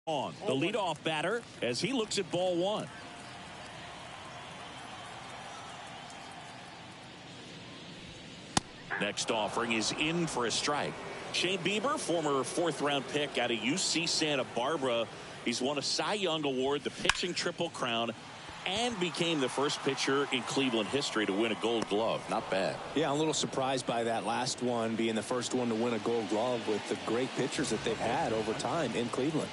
On the leadoff batter as he looks at ball one. Next offering is in for a strike. Shane Bieber, former fourth-round pick out of UC Santa Barbara. He's won a Cy Young Award, the pitching Triple Crown, and became the first pitcher in Cleveland history to win a Gold Glove. Not bad. Yeah, I'm a little surprised by that last one being the first one to win a Gold Glove with the great pitchers that they've had over time in Cleveland.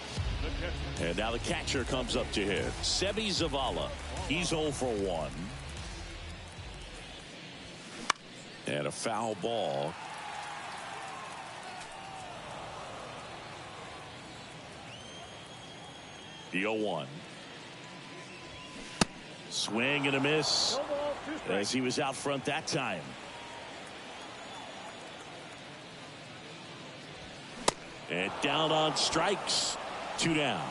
And now the catcher comes up to hit. Seby Zavala. He's 0 for 1. And a foul ball. The 0-1. Swing and a miss as he was out front that time. And down on strikes. 2 down.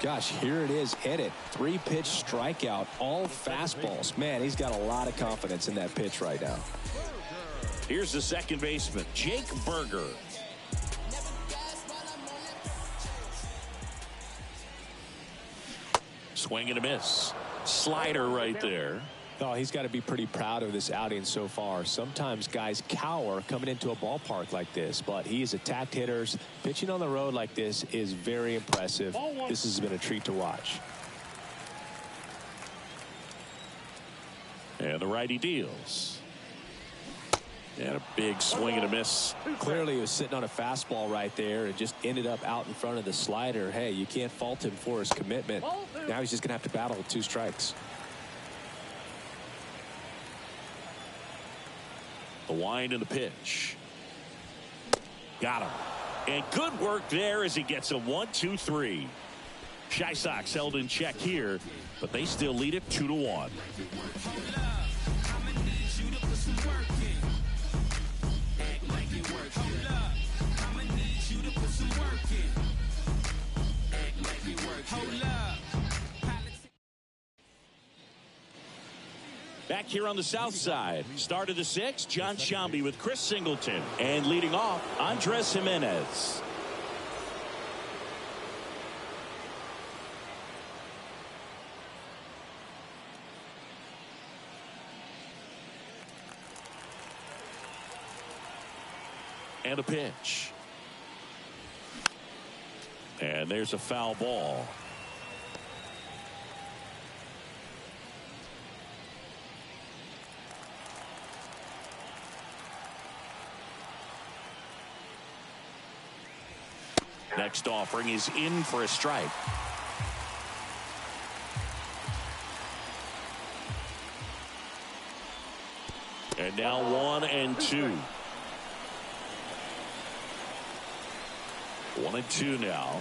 Gosh, here it is, headed. 3-pitch strikeout, all fastballs. Man, he's got a lot of confidence in that pitch right now. Here's the second baseman, Jake Burger. Swing and a miss. Slider right there. Oh, he's got to be pretty proud of this outing so far. Sometimes guys cower coming into a ballpark like this, but he has attacked hitters. Pitching on the road like this is very impressive. This has been a treat to watch. And the righty deals. And a big swing and a miss. Clearly he was sitting on a fastball right there and just ended up out in front of the slider. Hey, you can't fault him for his commitment. Now he's just going to have to battle with 2 strikes. The wind and the pitch. Got him. And good work there as he gets a 1-2-3. Chi Sox held in check here, but they still lead it 2-1. Back here on the south side, start of the 6th, John Sciambi with Chris Singleton. And leading off, Andres Gimenez. And a pitch. And there's a foul ball. Next offering is in for a strike. And now 1-2. 1-2 now.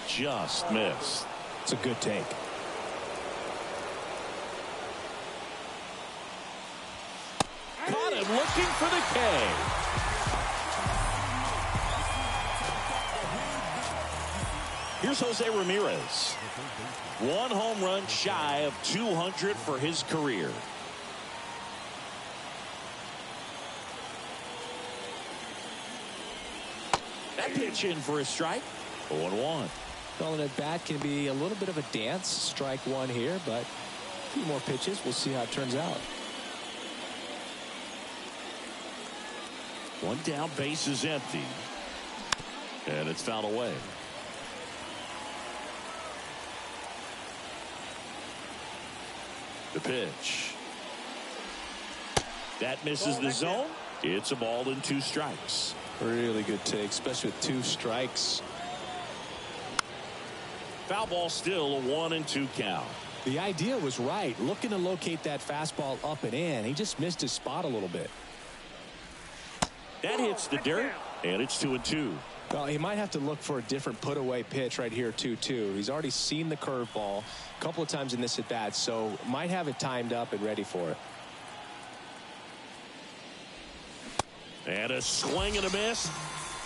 Just missed. It's a good take. Caught him looking for the K. Here's Jose Ramirez. 1 home run shy of 200 for his career. That pitch in for a strike. 0-1. Calling it bat can be a little bit of a dance. Strike 1 here, but a few more pitches. We'll see how it turns out. 1 down, base is empty. And it's fouled away. The pitch. That misses the zone. It's a ball and 2 strikes. Really good take, especially with 2 strikes. Foul ball, still a 1-2 count. The idea was right, looking to locate that fastball up and in. He just missed his spot a little bit. That hits the dirt, and it's 2-2. Well, he might have to look for a different put-away pitch right here, 2-2. He's already seen the curveball a couple of times in this at-bat, so might have it timed up and ready for it. And a swing and a miss.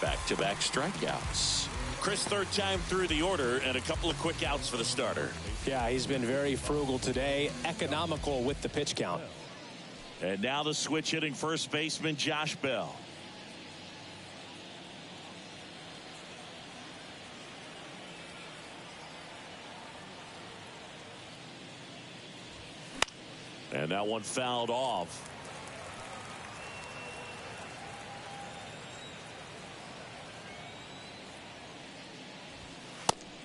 Back-to-back strikeouts. Chris, 3rd time through the order, and a couple of quick outs for the starter. Yeah, he's been very frugal today, economical with the pitch count. And now the switch hitting first baseman Josh Bell. And that one fouled off.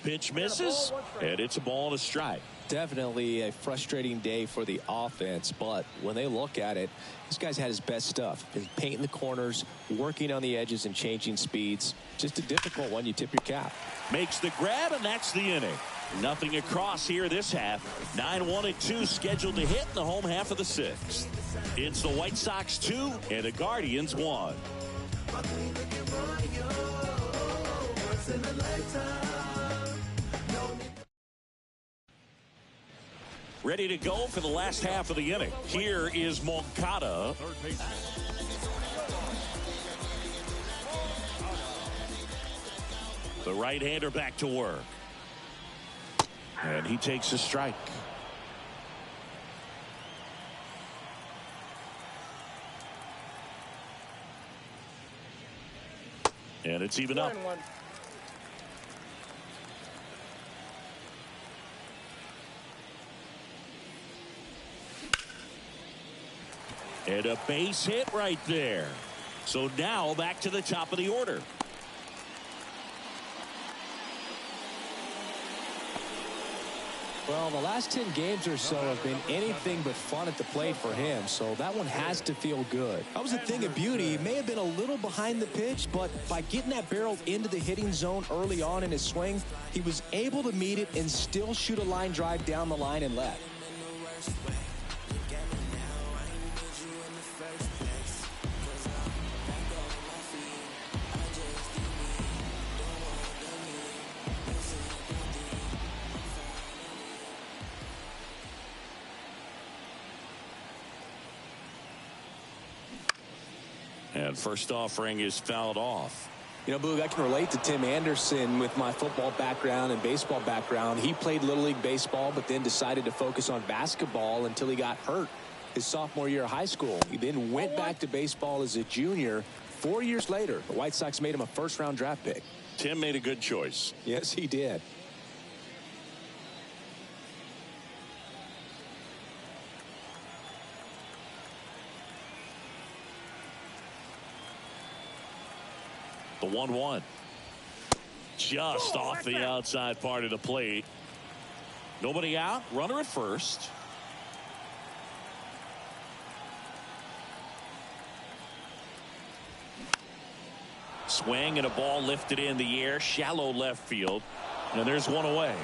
Pitch misses, and it's a ball and a strike. Definitely a frustrating day for the offense, but when they look at it, this guy's had his best stuff. Been painting the corners, working on the edges and changing speeds. Just a difficult one. You tip your cap. Makes the grab, and that's the inning. Nothing across here this half. 9-1-2 scheduled to hit in the home half of the sixth. It's the White Sox 2 and the Guardians 1. Ready to go for the last half of the inning. Here is Moncada. The right-hander back to work. And he takes a strike. And it's even up. And a base hit right there. So now back to the top of the order. Well, the last 10 games or so have been anything but fun at the plate for him, so that one has to feel good. That was a thing of beauty. He may have been a little behind the pitch, but by getting that barrel into the hitting zone early on in his swing, he was able to meet it and still shoot a line drive down the line and left. And first offering is fouled off. You know, Boog, I can relate to Tim Anderson with my football background and baseball background. He played Little League baseball, but then decided to focus on basketball until he got hurt his sophomore year of high school. He then went back to baseball as a junior. 4 years later, the White Sox made him a first-round draft pick. Tim made a good choice. Yes, he did. The 1-1. Just off the outside part of the plate. Nobody out. Runner at first. Swing and a ball lifted in the air. Shallow left field. And there's one away.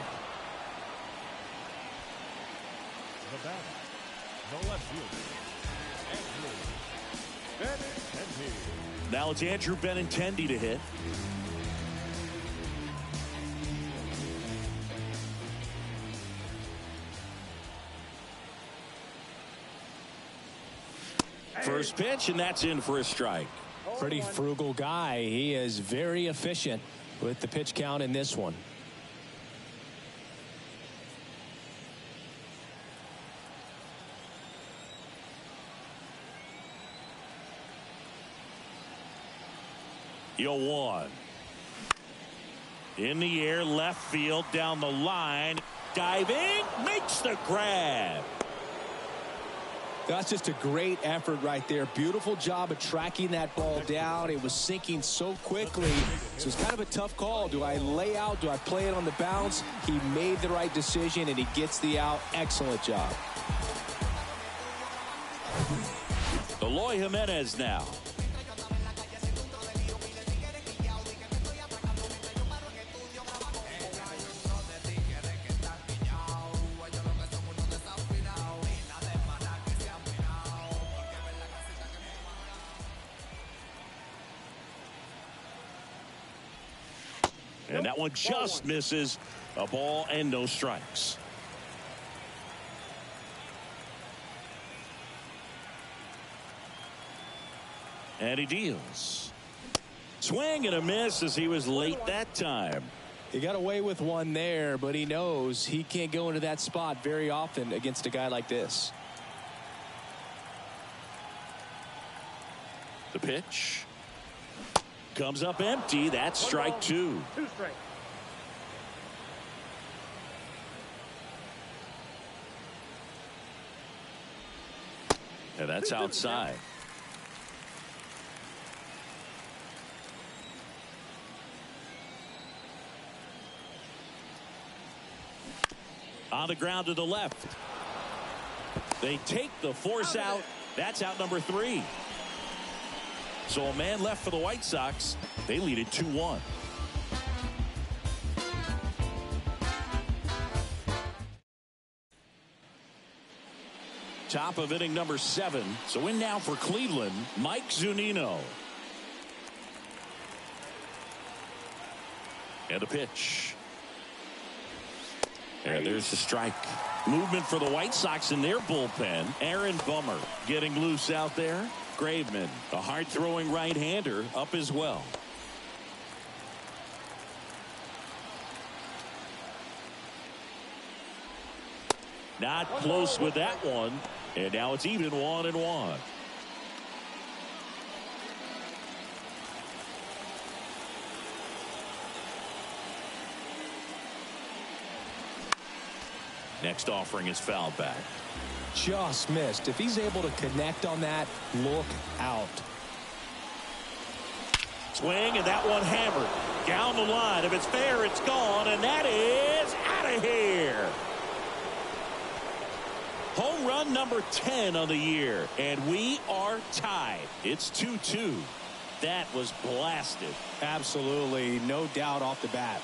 The batter, the left fielder, Andrew Benintendi. Now it's Andrew Benintendi to hit. First pitch, and that's in for a strike. Pretty frugal guy. He is very efficient with the pitch count in this one. Yo, 1. In the air, left field, down the line. Diving, makes the grab. That's just a great effort right there. Beautiful job of tracking that ball down. It was sinking so quickly. So it's kind of a tough call. Do I lay out? Do I play it on the bounce? He made the right decision, and he gets the out. Excellent job. Eloy Jimenez now. And that one just misses. A ball and no strikes. And he deals. Swing and a miss as he was late that time. He got away with one there, but he knows he can't go into that spot very often against a guy like this. The pitch comes up empty. That's strike 2. 2 strikes. And that's outside. On the ground to the left. They take the force out. That's out number 3. So a man left for the White Sox. They lead it 2-1. Top of inning number 7. So in now for Cleveland, Mike Zunino. And a pitch. And there's the strike. Movement for the White Sox in their bullpen. Aaron Bummer getting loose out there. Graveman, a hard-throwing right-hander, up as well. Not close with that one. And now it's even 1-1. Next offering is fouled back. Just missed. If he's able to connect on that, look out. Swing, and that one hammered down the line. If it's fair, it's gone, and that is out of here. Home run number 10 on the year, and we are tied. It's 2-2. That was blasted. Absolutely, no doubt off the bat.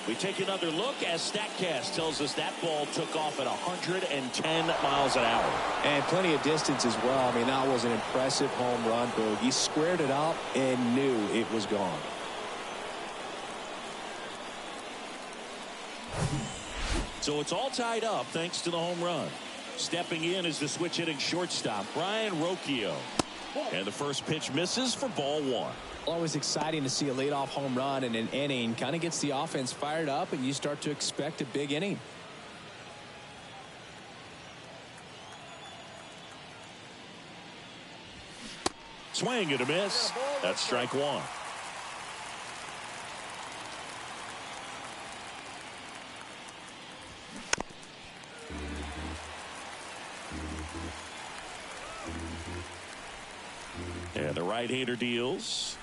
We take another look as StatCast tells us that ball took off at 110 miles an hour. And plenty of distance as well. I mean, that was an impressive home run, Boog. He squared it up and knew it was gone. So it's all tied up thanks to the home run. Stepping in is the switch hitting shortstop, Brian Rocchio. And the first pitch misses for ball 1. Always exciting to see a leadoff home run in an inning. Kind of gets the offense fired up, and you start to expect a big inning. Swing and a miss. That's strike 1. And the right-hander deals.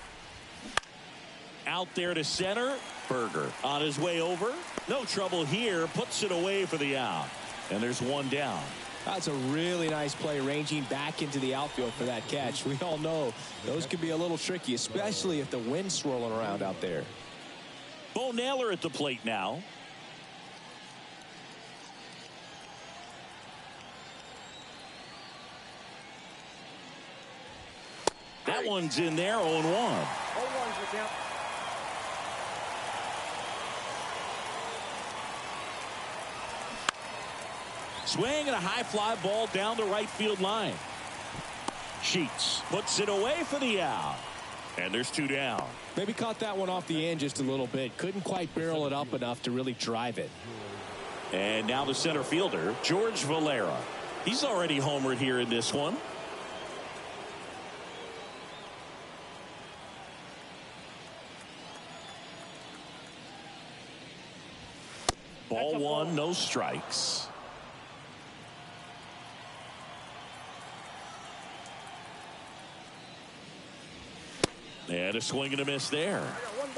Out there to center. Berger on his way over. No trouble here. Puts it away for the out. And there's one down. That's a really nice play, ranging back into the outfield for that catch. We all know those can be a little tricky, especially if the wind's swirling around out there. Bo Naylor at the plate now. That one's in there, 0-1. Swing and a high fly ball down the right field line. Sheets puts it away for the out. And there's 2 down. Maybe caught that one off the end just a little bit. Couldn't quite barrel it up enough to really drive it. And now the center fielder, George Valera. He's already homered here in this one. Ball 1, no strikes. And a swing and a miss there.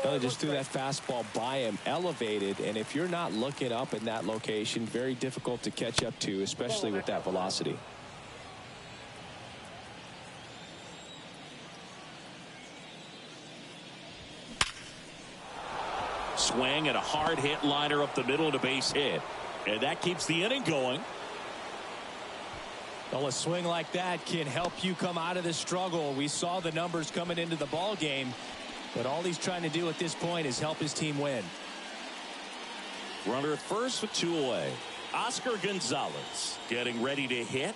Well, just threw that fastball by him, elevated, and if you're not looking up in that location, very difficult to catch up to, especially with that velocity. Swing and a hard hit liner up the middle and a base hit. And that keeps the inning going. Well, a swing like that can help you come out of this struggle. We saw the numbers coming into the ball game, but all he's trying to do at this point is help his team win. Runner at first with 2 away. Oscar Gonzalez getting ready to hit.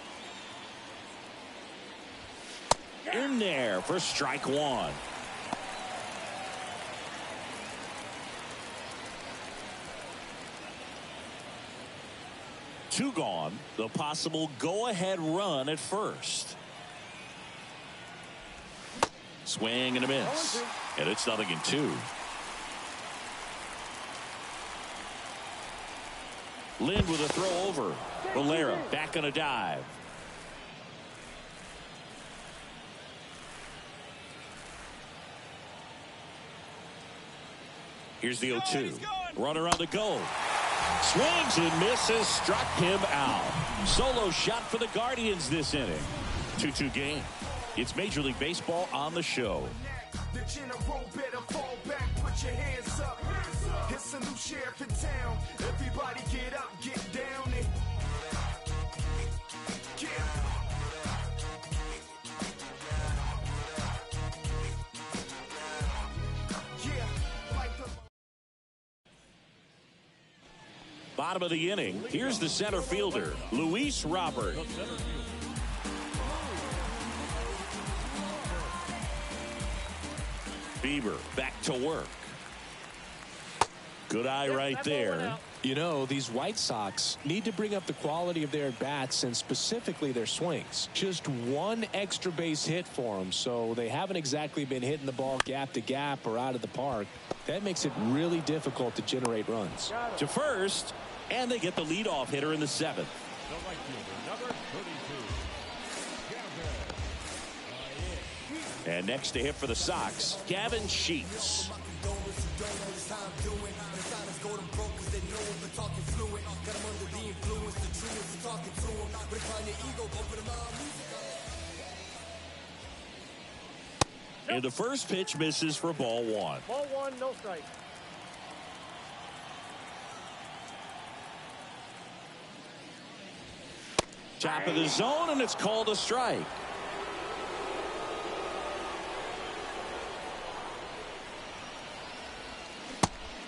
In there for strike 1. Two gone. The possible go-ahead run at first. Swing and a miss. And it's 0-2. Lind with a throw over. Valera back on a dive. Here's the 0-2. Runner on the goal. Swings and misses. Struck him out. Solo shot for the Guardians this inning. 2-2 game. It's Major League Baseball on the show. The general better fall back, put your hands up. It's a new sheriff in town. Everybody get up, get down and yeah. Bottom of the inning. Here's the center fielder, Luis Robert. Bieber back to work. Good eye right there. You know, these White Sox need to bring up the quality of their bats and specifically their swings. Just one extra base hit for them, so they haven't exactly been hitting the ball gap to gap or out of the park. That makes it really difficult to generate runs. To first, and they get the leadoff hitter in the 7th. The right fielder, number 32. And next to hit for the Sox, Gavin Sheets. And the first pitch misses for ball 1. Ball 1, no strike. Top of the zone, and it's called a strike.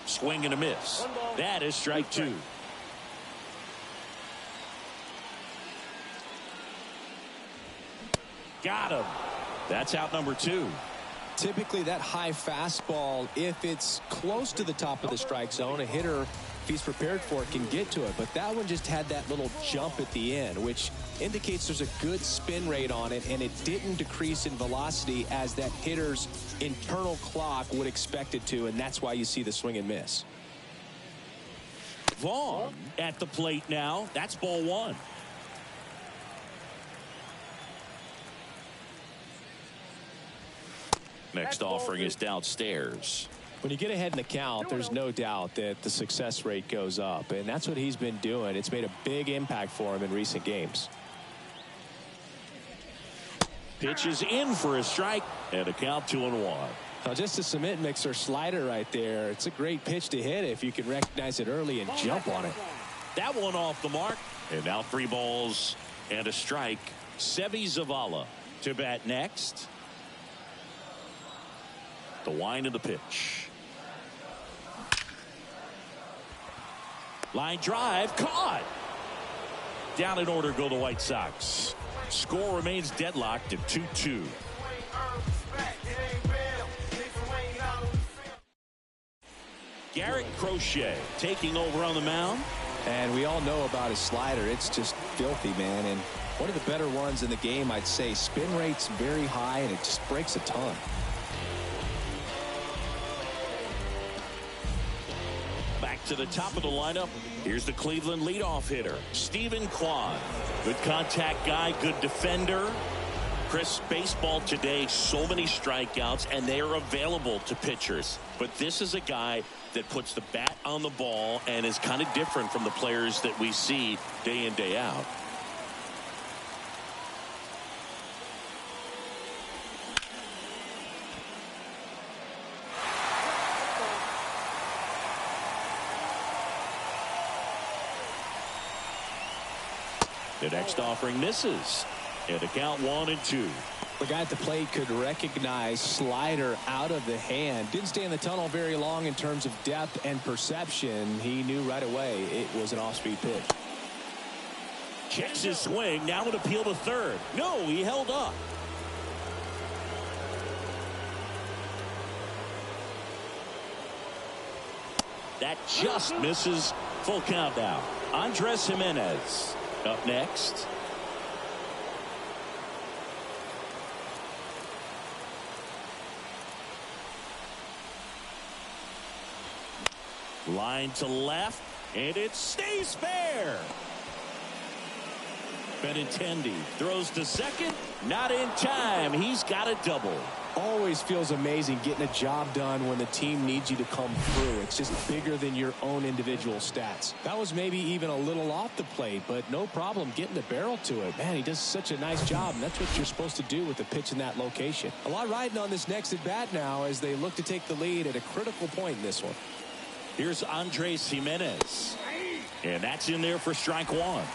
Swing and a miss. That is strike 2. Got him. That's out number 2. Typically that high fastball, if it's close to the top of the strike zone, a hitter, if he's prepared for it, can get to it. But that one just had that little jump at the end, which indicates there's a good spin rate on it, and it didn't decrease in velocity as that hitter's internal clock would expect it to, and that's why you see the swing and miss. Vaughn at the plate now. That's ball 1. Next offering is downstairs. When you get ahead in the count, there's no doubt that the success rate goes up, and that's what he's been doing. It's made a big impact for him in recent games. Pitch is in for a strike, and a count 2-1. Now, just a cement mixer slider right there. It's a great pitch to hit if you can recognize it early and jump on it. That one off the mark, and now 3 balls and a strike. Seby Zavala to bat next. The wind of the pitch. Line drive caught. Down in order go the White Sox. Score remains deadlocked at 2-2. Garrett Crochet taking over on the mound. And we all know about his slider. It's just filthy, man. And one of the better ones in the game, I'd say. Spin rate's very high, and it just breaks a ton. Back to the top of the lineup. Here's the Cleveland leadoff hitter, Stephen Kwan. Good contact guy, good defender. Chris, baseball today, so many strikeouts, and they are available to pitchers. But this is a guy that puts the bat on the ball and is kind of different from the players that we see day in, day out. The next offering misses. And a count 1-2. The guy at the plate could recognize slider out of the hand. Didn't stay in the tunnel very long in terms of depth and perception. He knew right away it was an off-speed pitch. Checks his swing. Now an appeal to third. No, he held up. That just misses. Full count now. Andres Jimenez up next. Line to left. And it stays fair. Benintendi throws to second. Not in time. He's got a double. Always feels amazing getting a job done when the team needs you to come through. It's just bigger than your own individual stats. That was maybe even a little off the plate, but no problem getting the barrel to it. Man, he does such a nice job, and that's what you're supposed to do with the pitch in that location. A lot riding on this next at bat now as they look to take the lead at a critical point in this one. Here's Andres Gimenez. And that's in there for strike one.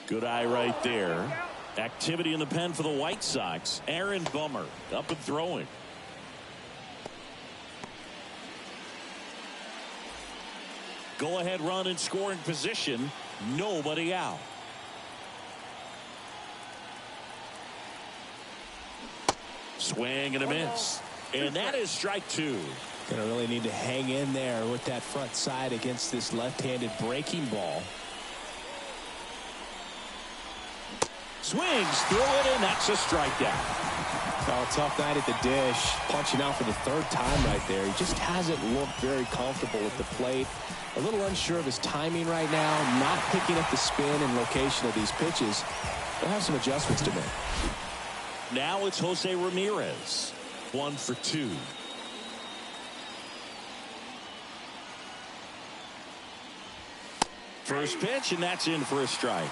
Good eye right there. Activity in the pen for the White Sox. Aaron Bummer up and throwing. Go ahead run in scoring position. Nobody out. Swing and a miss. And that is strike two. Gonna really need to hang in there with that front side against this left-handed breaking ball. Swings through it, and that's a strikeout. Oh, tough night at the dish. Punching out for the third time right there. He just hasn't looked very comfortable at the plate. A little unsure of his timing right now. Not picking up the spin and location of these pitches. They'll have some adjustments to make. Now it's Jose Ramirez. 1 for 2. First pitch, and that's in for a strike.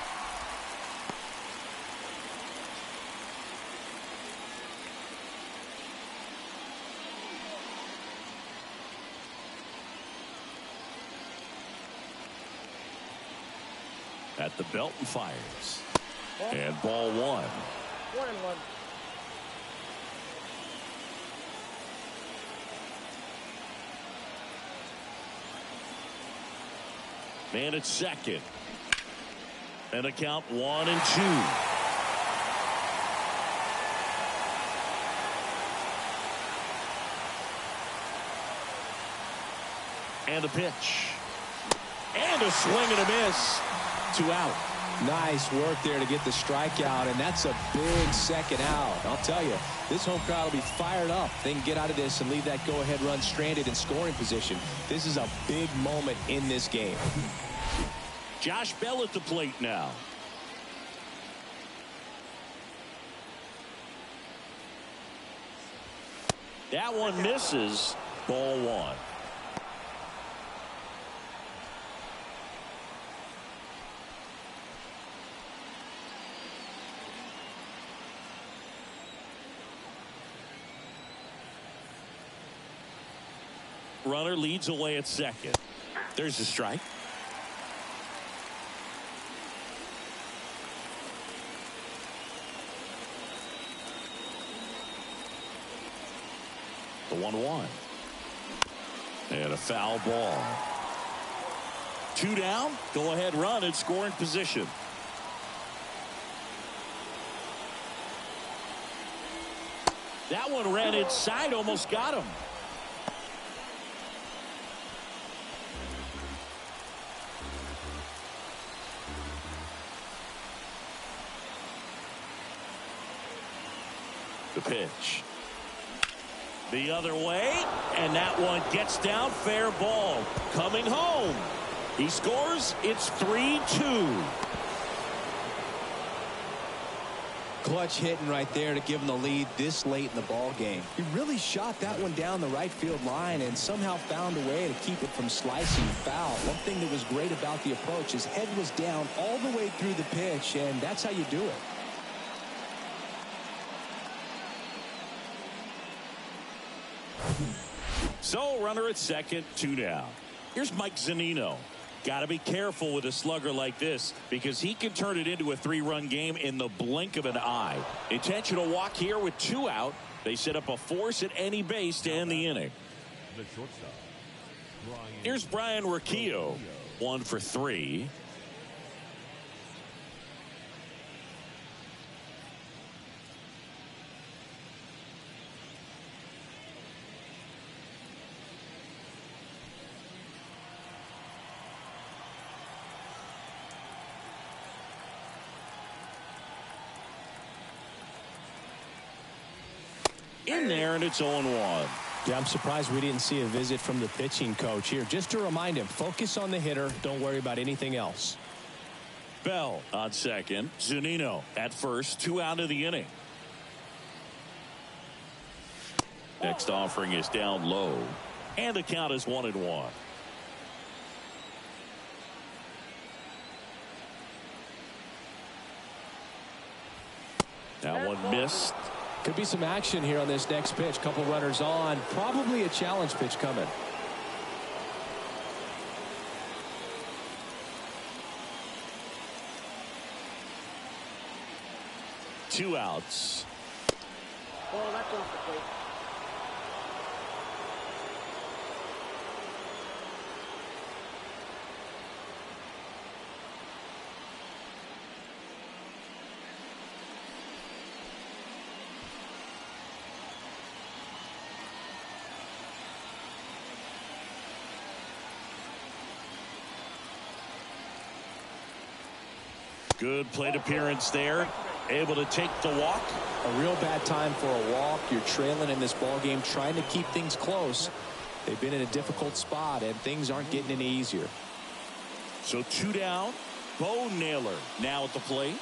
At the belt and fires. And ball one. 1-1. Man at second. And a count 1-2. And a pitch. And a swing and a miss. 2 out. Nice work there to get the strikeout, and that's a big second out. I'll tell you, this home crowd will be fired up. They can get out of this and leave that go-ahead run stranded in scoring position. This is a big moment in this game. Josh Bell at the plate now. That one misses. Ball one. Runner leads away at second. There's a strike. The 1-1. And a foul ball. 2 down. Go ahead run in scoring position. That one ran inside, almost got him. The pitch. The other way, and that one gets down. Fair ball. Coming home. He scores. It's 3-2. Clutch hitting right there to give him the lead this late in the ball game. He really shot that one down the right field line and somehow found a way to keep it from slicing foul. One thing that was great about the approach, his head was down all the way through the pitch, and that's how you do it. So runner at second, 2 down. Here's Mike Zunino. Got to be careful with a slugger like this because he can turn it into a 3-run game in the blink of an eye. Intentional walk here with 2 out. They set up a force at any base to end the inning. The shortstop. Here's Brian Rocchio. 1 for 3. in there, and it's 0-1. Yeah, I'm surprised we didn't see a visit from the pitching coach here. Just to remind him, focus on the hitter. Don't worry about anything else. Bell on second. Zunino at first. 2 out of the inning. Next offering is down low. And the count is 1-1. That one missed. Could be some action here on this next pitch. Couple runners on. Probably a challenge pitch coming. Two outs. Well, that's off the plate. Good plate appearance there. Able to take the walk. A real bad time for a walk. You're trailing in this ball game, trying to keep things close. They've been in a difficult spot, and things aren't getting any easier. So 2 down. Bo Naylor now at the plate.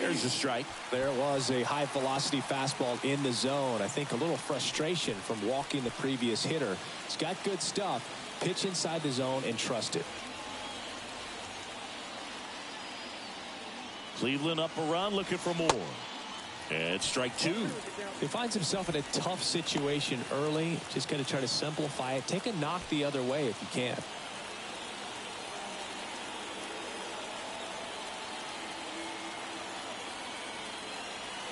There's a strike. There was a high velocity fastball in the zone. I think a little frustration from walking the previous hitter. He's got good stuff. Pitch inside the zone and trust it. Cleveland up a run, looking for more. And strike 2. He finds himself in a tough situation early. Just got to try to simplify it. Take a knock the other way if you can.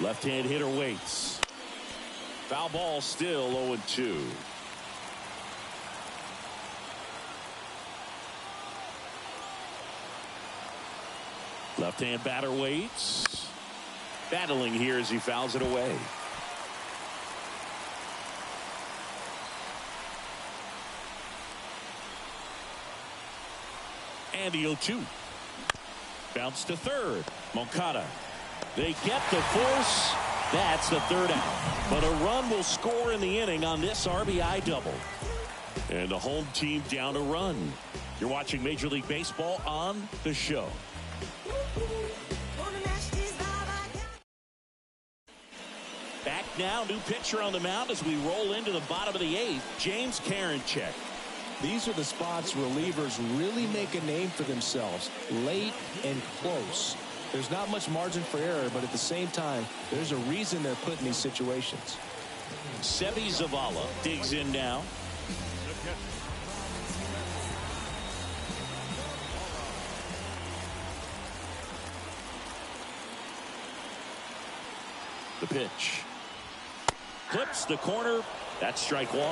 Left-hand hitter waits. Foul ball, still 0-2. Left-hand batter waits. Battling here as he fouls it away. And the 0-2. Bounce to third. Moncada. They get the force. That's the third out. But a run will score in the inning on this RBI double. And the home team down a run. You're watching Major League Baseball on The Show. Back now, new pitcher on the mound as we roll into the bottom of the 8th, James Karinchak. These are the spots relievers really make a name for themselves. Late and close. There's not much margin for error, but at the same time, there's a reason they're put in these situations. Seby Zavala digs in now. The pitch. Clips the corner. That's strike 1.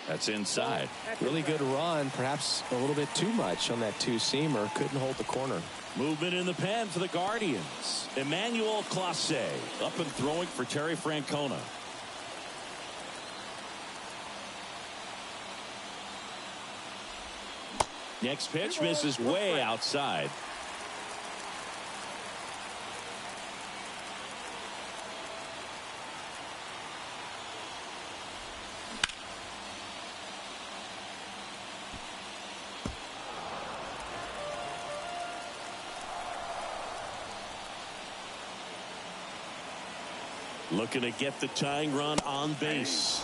That's inside. Really good run, perhaps a little bit too much on that two-seamer. Couldn't hold the corner. Movement in the pen for the Guardians. Emmanuel Clase up and throwing for Terry Francona. Next pitch misses way outside. Looking to get the tying run on base.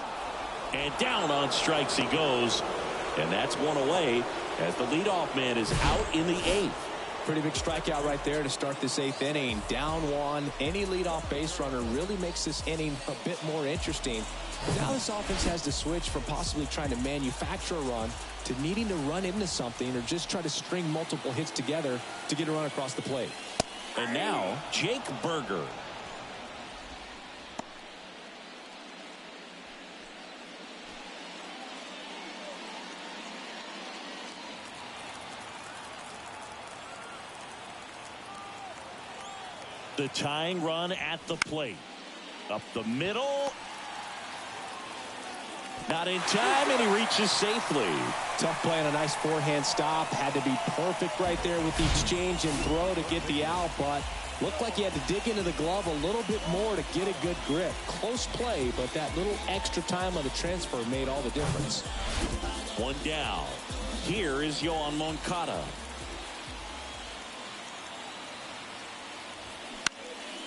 And down on strikes he goes. And that's one away as the leadoff man is out in the 8th. Pretty big strikeout right there to start this 8th inning. Down 1. Any leadoff base runner really makes this inning a bit more interesting. Now this offense has to switch from possibly trying to manufacture a run to needing to run into something or just try to string multiple hits together to get a run across the plate. And now Jake Burger. The tying run at the plate. Up the middle. Not in time, and he reaches safely. Tough play on a nice forehand stop. Had to be perfect right there with the exchange and throw to get the out, but looked like he had to dig into the glove a little bit more to get a good grip. Close play, but that little extra time on the transfer made all the difference. One down. Here is Yoan Moncada.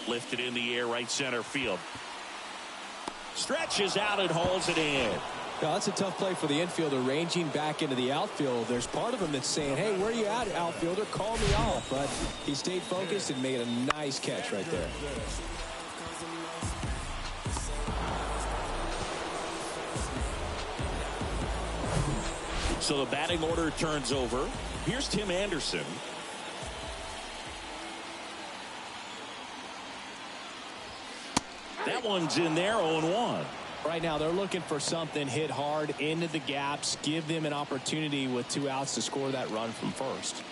Lifted in the air, right center field. Stretches out and hauls it in. Now, that's a tough play for the infielder, ranging back into the outfield. There's part of him that's saying, hey, where are you at, outfielder? Call me off. But he stayed focused and made a nice catch right there. So the batting order turns over. Here's Tim Anderson. That one's in there, 0-1. Right now, they're looking for something hit hard into the gaps, give them an opportunity with 2 outs to score that run from first.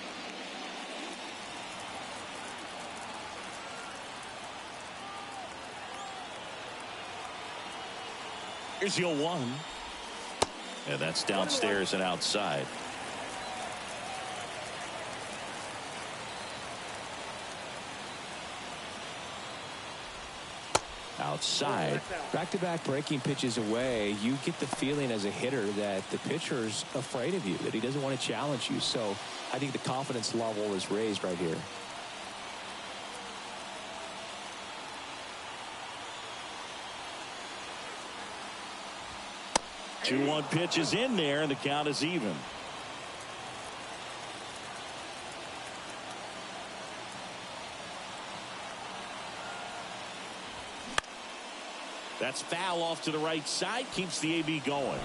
Here's 0-1. And that's downstairs and outside. Outside. Back-to-back breaking pitches away, you get the feeling as a hitter that the pitcher's afraid of you, that he doesn't want to challenge you. So I think the confidence level is raised right here. Two 1 pitch is in there, and the count is even. That's foul off to the right side. Keeps the AB going.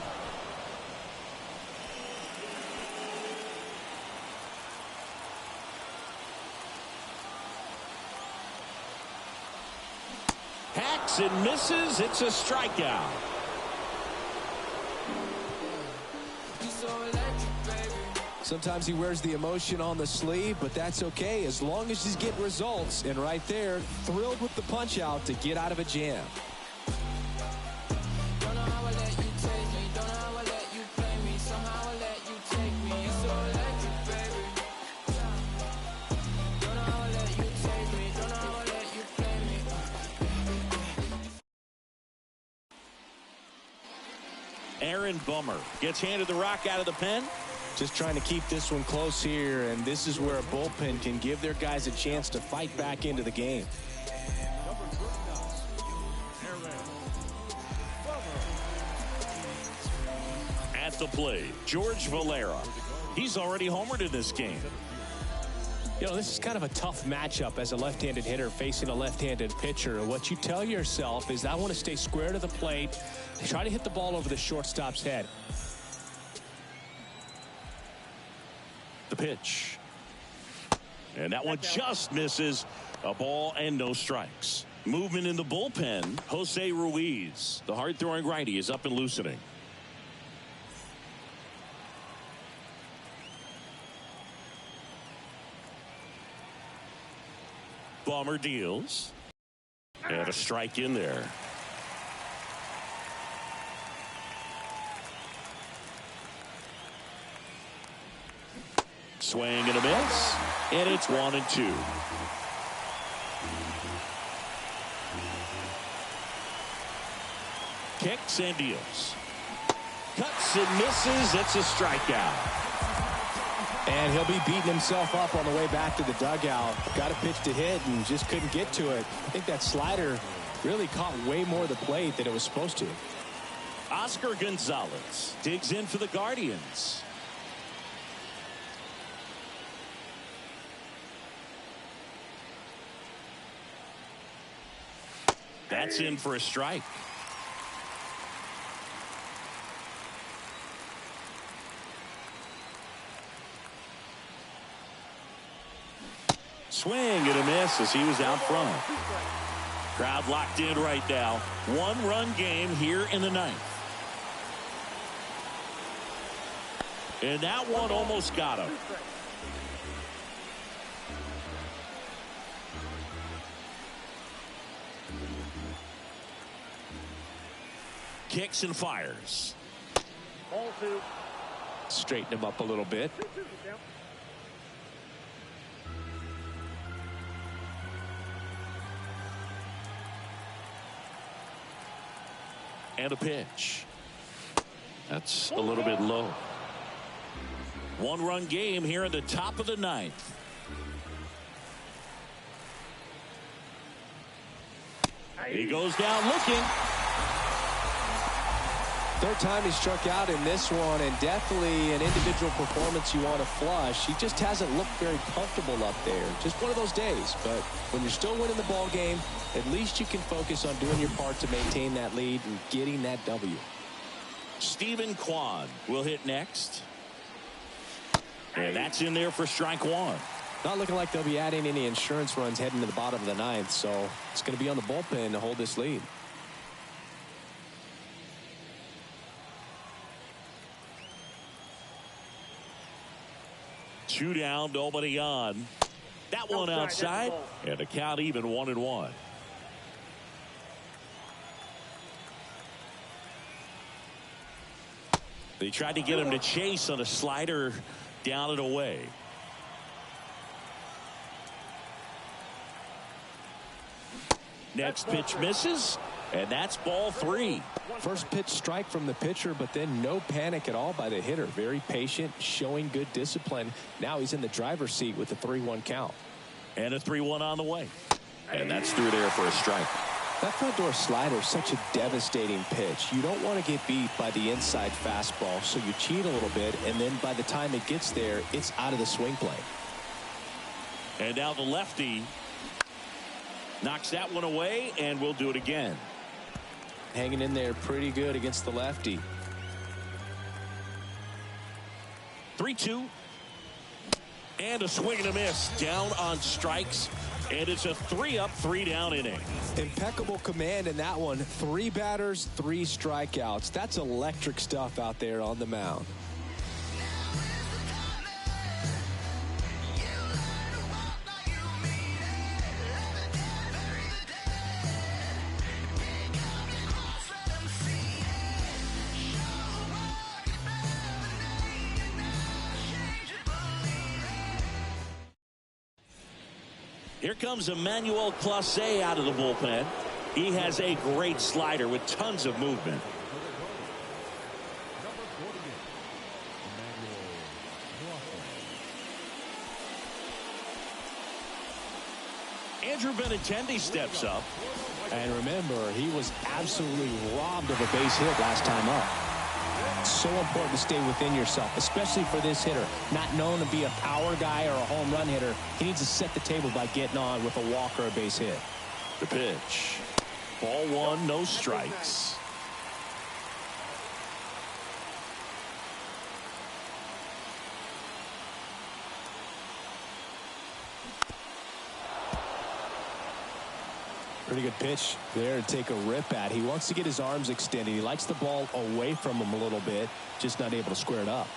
Hacks and misses. It's a strikeout. Sometimes he wears the emotion on the sleeve, but that's okay as long as he's getting results. And right there, thrilled with the punch out to get out of a jam. Aaron Bummer gets handed the rock out of the pen. Just trying to keep this one close here, and this is where a bullpen can give their guys a chance to fight back into the game. At the plate, George Valera. He's already homered in this game. You know, this is kind of a tough matchup as a left-handed hitter facing a left-handed pitcher. What you tell yourself is, I want to stay square to the plate, try to hit the ball over the shortstop's head. The pitch. And that one just misses. A ball and no strikes. Movement in the bullpen. Jose Ruiz, the hard-throwing righty, is up and loosening. Bummer deals. And a strike in there. Swing and a miss, and it's 1-2. Kicks and deals. Cuts and misses. It's a strikeout. And he'll be beating himself up on the way back to the dugout. Got a pitch to hit and just couldn't get to it. I think that slider really caught way more of the plate than it was supposed to. Oscar Gonzalez digs in for the Guardians. That's in for a strike. Swing and a miss as he was out front. Crowd locked in right now. 1-run game here in the 9th. And that one almost got him. kicks and fires. Ball 2. Straighten him up a little bit. 2-2, get down. And a pitch. That's a little bit low. One-run game here in the top of the ninth. He goes down looking. Third time he struck out in this one, and definitely an individual performance you want to flush. He just hasn't looked very comfortable up there. Just one of those days. But when you're still winning the ball game, at least you can focus on doing your part to maintain that lead and getting that W. Steven Kwan will hit next. And that's in there for strike one. Not looking like they'll be adding any insurance runs heading to the bottom of the ninth, so it's going to be on the bullpen to hold this lead. Two down, nobody on. That one outside, and the count even 1-1. They tried to get him to chase on a slider down and away. Next pitch misses, and that's ball 3. First pitch strike from the pitcher, but then no panic at all by the hitter. Very patient, showing good discipline. Now he's in the driver's seat with the 3-1 count. And a 3-1 on the way. And that's through there for a strike. That front door slider is such a devastating pitch. You don't want to get beat by the inside fastball, so you cheat a little bit, and then by the time it gets there, it's out of the swing plane. And now the lefty knocks that one away, and we'll do it again. Hanging in there pretty good against the lefty. 3-2. And a swing and a miss. Down on strikes. And it's a 3-up, 3-down inning. Impeccable command in that one. 3 batters, 3 strikeouts. That's electric stuff out there on the mound. Here comes Emmanuel Clase out of the bullpen. He has a great slider with tons of movement. Andrew Benintendi steps up. And remember, he was absolutely robbed of a base hit last time up. So important to stay within yourself, especially for this hitter. Not known to be a power guy or a home run hitter. He needs to set the table by getting on with a walk or a base hit. The pitch. Ball 1, no strikes. Pretty good pitch there to take a rip at. He wants to get his arms extended. He likes the ball away from him a little bit, just not able to square it up.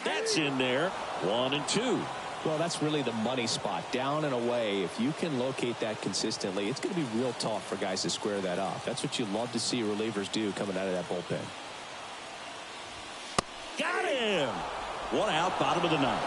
That's in there. 1-2. Well, that's really the money spot, down and away. If you can locate that consistently, it's going to be real tough for guys to square that up. That's what you love to see relievers do coming out of that bullpen. Got him. 1 out, bottom of the ninth.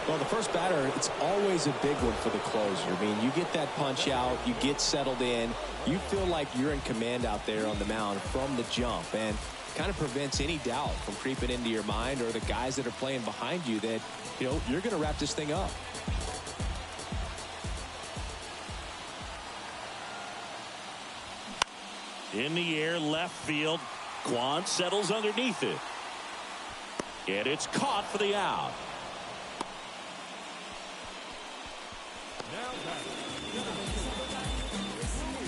Well, the first batter, it's always a big one for the closer. I mean, you get that punch out, you get settled in, you feel like you're in command out there on the mound from the jump, and kind of prevents any doubt from creeping into your mind or the guys that are playing behind you that, you know, you're going to wrap this thing up. In the air, left field. Kwan settles underneath it. And it's caught for the out.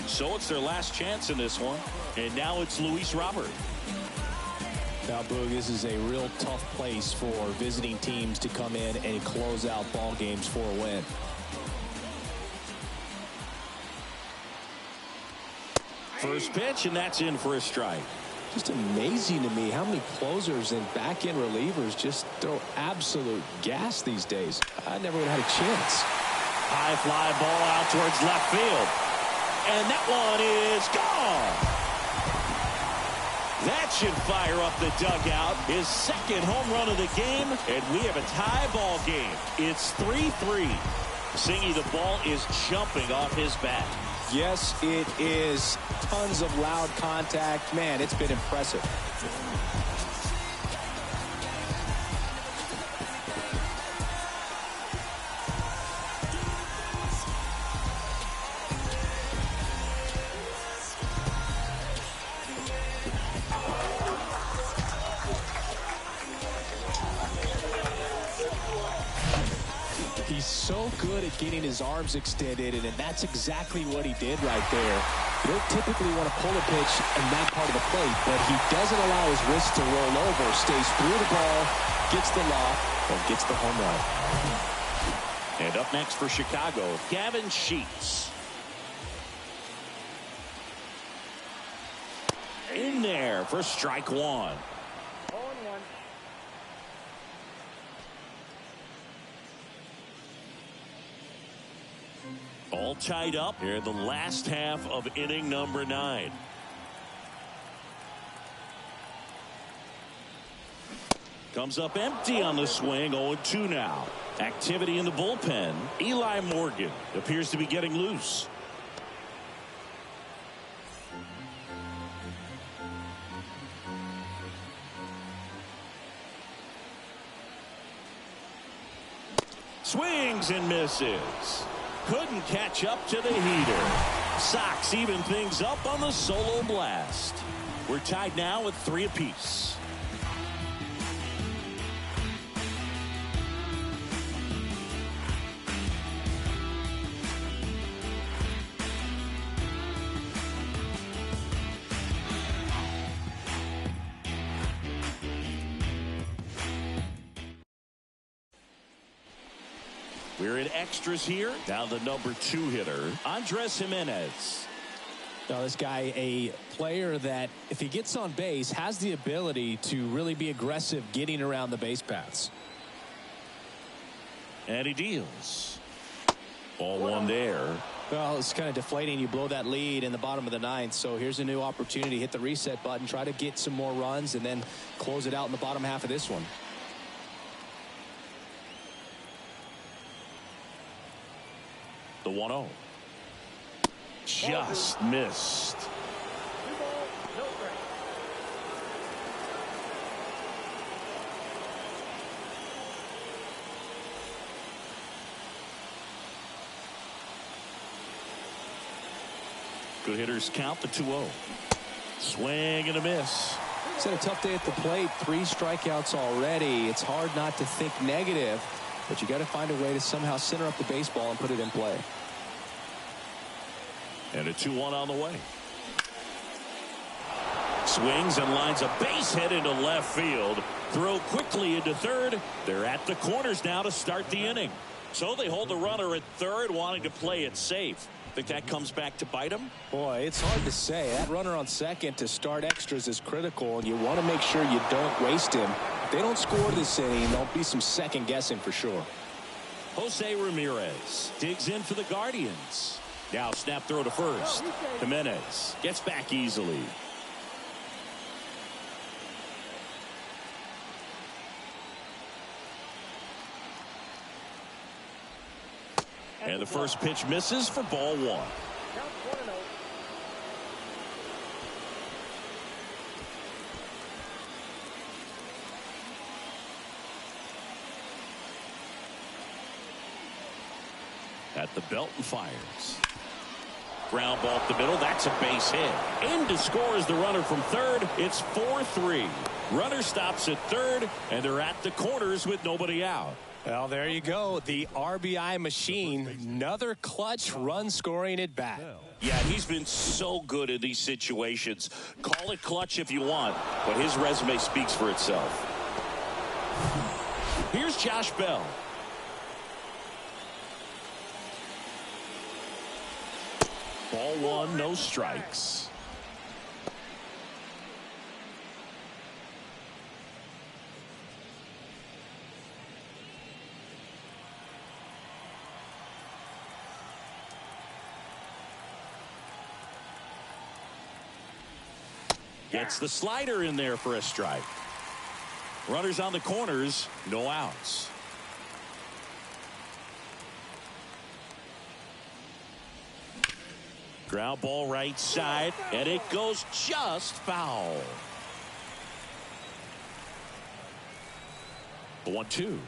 So it's their last chance in this one. And now it's Luis Robert. Now, Boog, this is a real tough place for visiting teams to come in and close out ball games for a win. First pitch, and that's in for a strike. Just amazing to me how many closers and back-end relievers just throw absolute gas these days. I never would have had a chance. High fly ball out towards left field. and that one is gone. That should fire up the dugout. His second home run of the game, and we have a tie ball game. It's 3-3. Singy, the ball is jumping off his bat. Yes, it is. Tons of loud contact. Man, it's been impressive. He's so good at getting his arms extended, and that's exactly what he did right there. You don't typically want to pull a pitch in that part of the plate, but he doesn't allow his wrist to roll over, stays through the ball, gets the loft, and gets the home run. And up next for Chicago, Gavin Sheets. In there for strike one. 0-1. All tied up here in the last half of inning number 9. Comes up empty on the swing. 0-2 now. Activity in the bullpen. Eli Morgan appears to be getting loose. Swings and misses. Couldn't catch up to the heater. Sox even things up on the solo blast. We're tied now with 3 apiece. We're in extras here. Now the number 2 hitter, Andres Gimenez. Now this guy, a player that if he gets on base has the ability to really be aggressive getting around the base paths. And he deals. Ball 1 there. Well, it's kind of deflating. You blow that lead in the bottom of the 9th. So here's a new opportunity. Hit the reset button, try to get some more runs, and then close it out in the bottom half of this one. The 1-0. Just missed. 2 balls, no strikes. Good hitters count the 2-0. Swing and a miss. He's had a tough day at the plate. 3 strikeouts already. It's hard not to think negative, but you got to find a way to somehow center up the baseball and put it in play. And a 2-1 on the way. Swings and lines a base hit into left field. Throw quickly into third. They're at the corners now to start the inning. So they hold the runner at third, wanting to play it safe. Think that comes back to bite them? Boy, it's hard to say. That runner on second to start extras is critical, and you want to make sure you don't waste him. If they don't score this inning, there'll be some second guessing for sure. Jose Ramirez digs in for the Guardians. Now snap throw to first. Jimenez gets back easily. And the first pitch misses for ball 1. Count 1-0. At the belt and fires. Ground ball up the middle. That's a base hit. In to score is the runner from third. It's 4-3. Runner stops at third, and they're at the corners with nobody out. Well, there you go. The RBI machine. Another clutch run scoring at bat. Yeah, he's been so good in these situations. Call it clutch if you want, but his resume speaks for itself. Here's Josh Bell. Ball 1, no strikes. Gets the slider in there for a strike. Runners on the corners, no outs. Ground ball right side, and it goes just foul. The 1-2.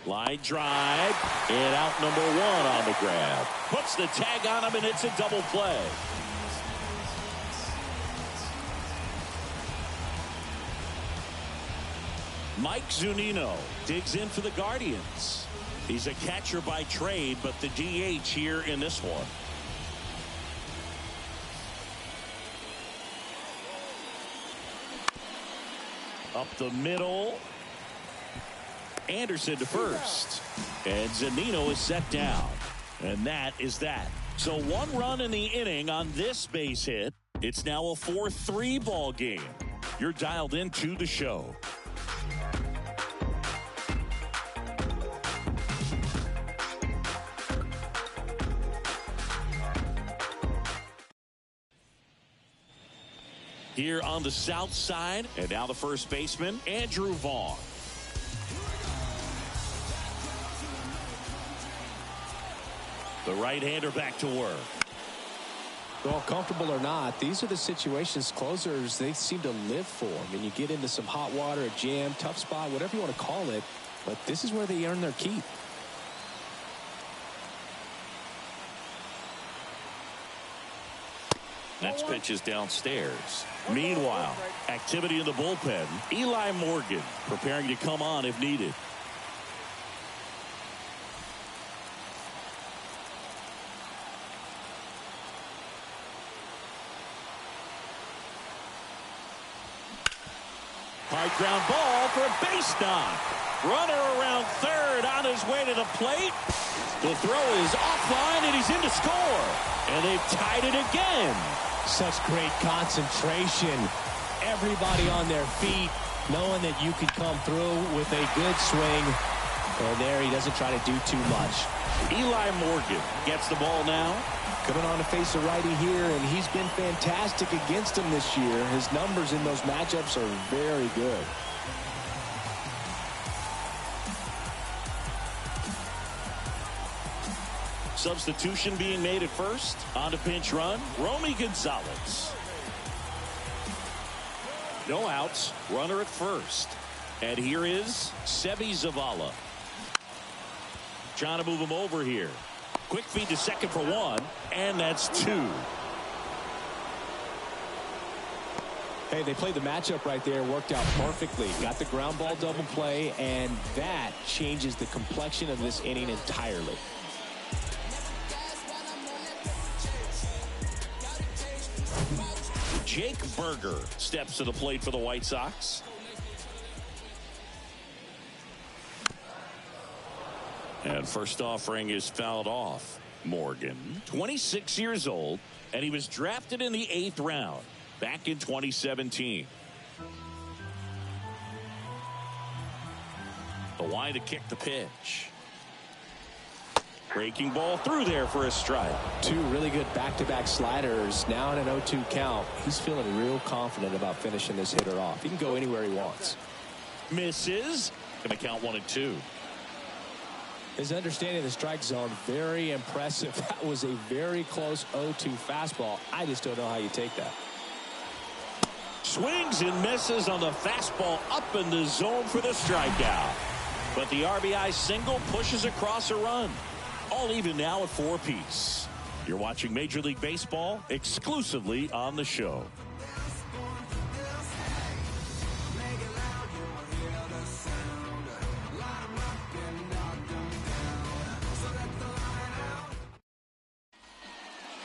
Line drive, and out number one on the grab. Puts the tag on him, and it's a double play. Mike Zunino digs in for the Guardians. He's a catcher by trade, but the DH here in this one. Up the middle. Anderson to first. And Zunino is set down. And that is that. So 1 run in the inning on this base hit. It's now a 4-3 ball game. You're dialed into the show. Here on the south side, and now the first baseman, Andrew Vaughn. The right-hander back to work. Well, comfortable or not, these are the situations closers they seem to live for. I mean, you get into some hot water, a jam, tough spot, whatever you want to call it, but this is where they earn their keep. Next pitch is downstairs. Meanwhile, activity in the bullpen. Eli Morgan preparing to come on if needed. High ground ball for a base knock. Runner around third on his way to the plate. The throw is offline and he's in to score. And they've tied it again. Such great concentration. Everybody on their feet, knowing that you could come through with a good swing. And there he doesn't try to do too much. Eli Morgan gets the ball now. Coming on to face a righty here, and he's been fantastic against him this year. His numbers in those matchups are very good. Substitution being made at first. On to pinch run, Romy Gonzalez. No outs, runner at first. And here is Seby Zavala. Trying to move him over here. Quick feed to second for one, and that's 2. Hey, they played the matchup right there, worked out perfectly. Got the ground ball double play, and that changes the complexion of this inning entirely. Jake Burger steps to the plate for the White Sox. And first offering is fouled off. Morgan, 26 years old, and he was drafted in the 8th round back in 2017. The line to kick the pitch. Breaking ball through there for a strike. 2 really good back-to-back sliders. Now in an 0-2 count. He's feeling real confident about finishing this hitter off. He can go anywhere he wants. Misses. Going to count 1 and 2. His understanding of the strike zone, very impressive. That was a very close 0-2 fastball. I just don't know how you take that. Swings and misses on the fastball up in the zone for the strikeout. But the RBI single pushes across a run. All even now at 4 apiece. You're watching Major League Baseball exclusively on the show.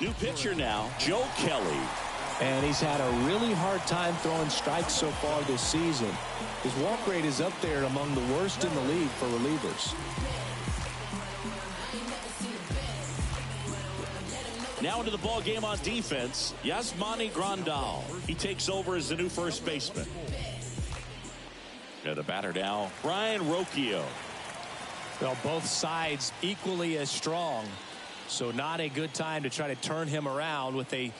New pitcher now, Joe Kelly. And he's had a really hard time throwing strikes so far this season. His walk rate is up there among the worst in the league for relievers. Now into the ball game on defense, Yasmani Grandal. He takes over as the new first baseman. And the batter now, Brian Rocchio. Well, both sides equally as strong. So not a good time to try to turn him around with a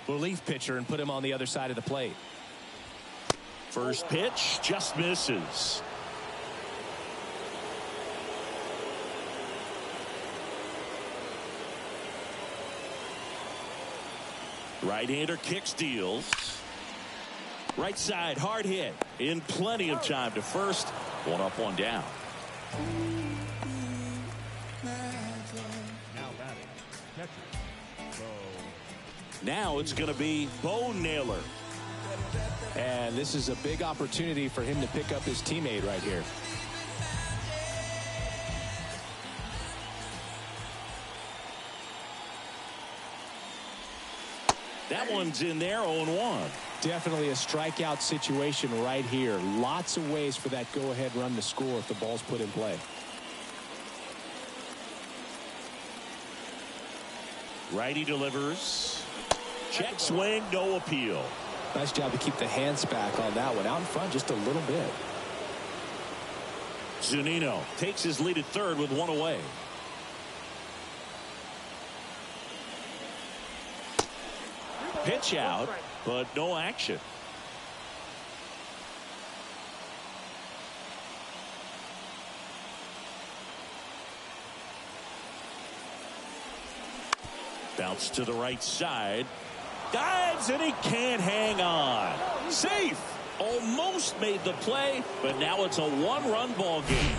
relief pitcher and put him on the other side of the plate. First pitch just misses. Right-hander kicks, deals. Right side, hard hit. In plenty of time to first. One up, one down. Now it's going to be Bo Naylor. And this is a big opportunity for him to pick up his teammate right here. That one's in there, 0-1. Definitely a strikeout situation right here. Lots of ways for that go-ahead run to score if the ball's put in play. Righty delivers. Check swing, no appeal. Nice job to keep the hands back on that one. Out in front just a little bit. Zunino takes his lead at third with one away. Pitch out, but no action. Bounce to the right side. Dives, and he can't hang on. Safe. Almost made the play, but now it's a one-run ball game.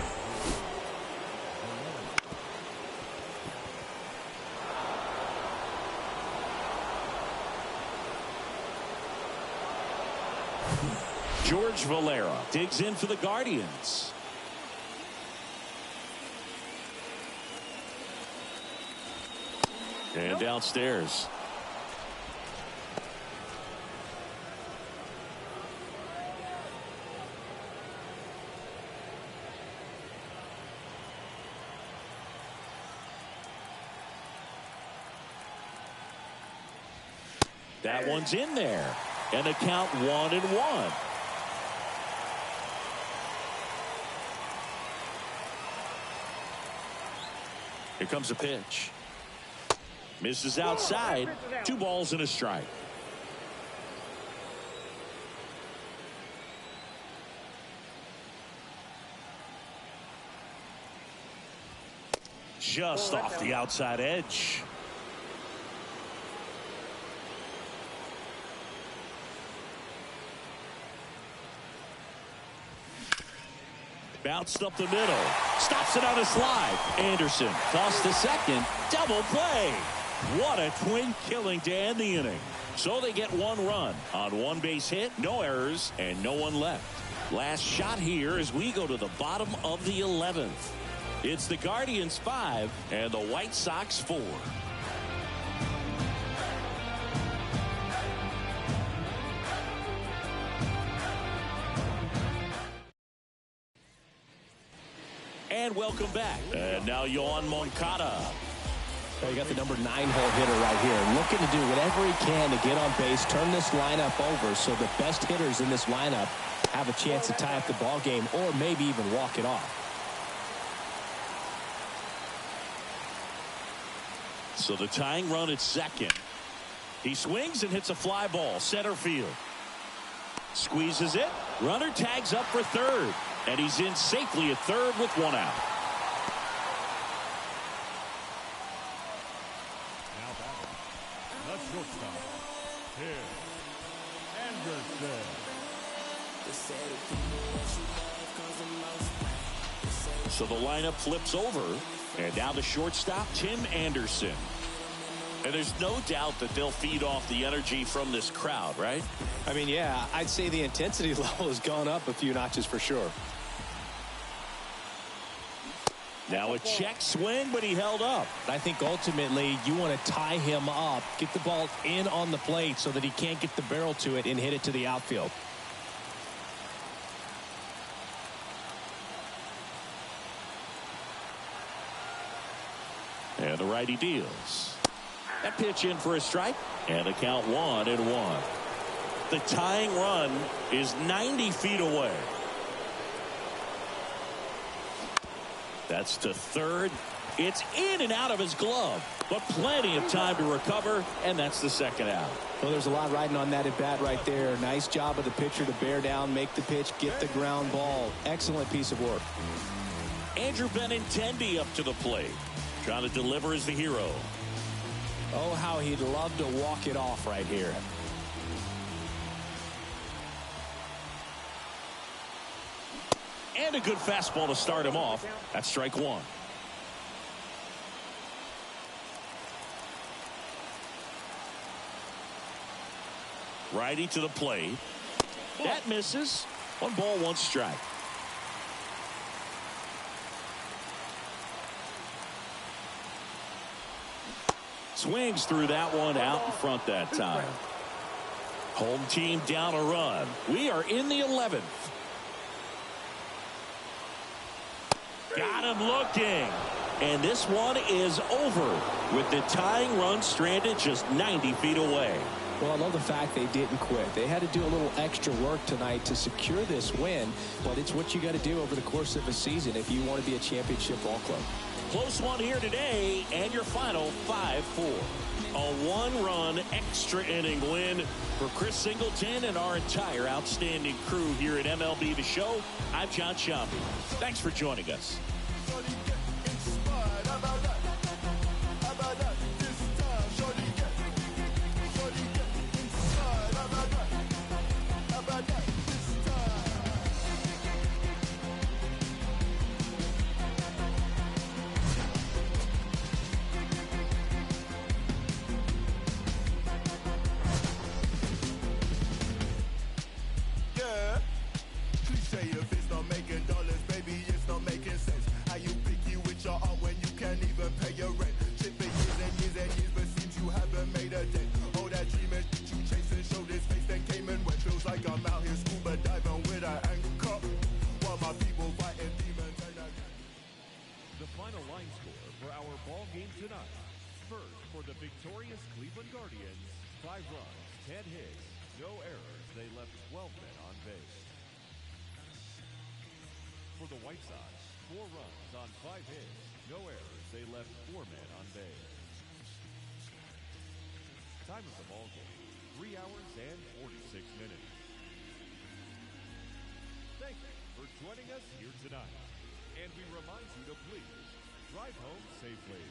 George Valera digs in for the Guardians. And downstairs. That one's in there. And the count 1-1. Here comes a pitch. Misses outside. 2 balls and a strike. Just off the outside edge. Bounced up the middle. Stops it on a slide. Anderson tossed to second. Double play. What a twin killing to end the inning. So they get 1 run on 1 base hit, no errors, and no one left. Last shot here as we go to the bottom of the 11th. It's the Guardians 5 and the White Sox 4. And welcome back. And now Yoan Moncada. You got the number 9 hole hitter right here, looking to do whatever he can to get on base, turn this lineup over so the best hitters in this lineup have a chance to tie up the ball game or maybe even walk it off. So the tying run at second. He swings and hits a fly ball center field. Squeezes it. Runner tags up for third. And he's in safely at third with 1 out. Now batting, the shortstop, Tim Anderson. So the lineup flips over. And now the shortstop, Tim Anderson. And there's no doubt that they'll feed off the energy from this crowd, right? I mean, yeah, I'd say the intensity level has gone up a few notches for sure. Now a check swing, but he held up. I think ultimately you want to tie him up, get the ball in on the plate so that he can't get the barrel to it and hit it to the outfield. And the righty deals. That pitch in for a strike. And the count 1-1. The tying run is 90 feet away. That's to third. It's in and out of his glove, but plenty of time to recover, and that's the second out. Well, there's a lot riding on that at bat right there. Nice job of the pitcher to bear down, make the pitch, get the ground ball. Excellent piece of work. Andrew Benintendi up to the plate. Trying to deliver as the hero. Oh, how he'd love to walk it off right here. And a good fastball to start him off. That's strike one. Righty to the plate. That misses. 1 ball, 1 strike. Swings through that one, out in front that time. Home team down a run. We are in the 11th. Got him looking. And this one is over with the tying run stranded just 90 feet away. Well, I love the fact they didn't quit. They had to do a little extra work tonight to secure this win, but it's what you got to do over the course of a season if you want to be a championship ball club. Close one here today, and your final 5-4. A 1-run extra inning win for Chris Singleton and our entire outstanding crew here at MLB The Show. I'm John Sciambi. Thanks for joining us. Time of the ball game, 3 hours and 46 minutes. Thank you for joining us here tonight. And we remind you to please drive home safely.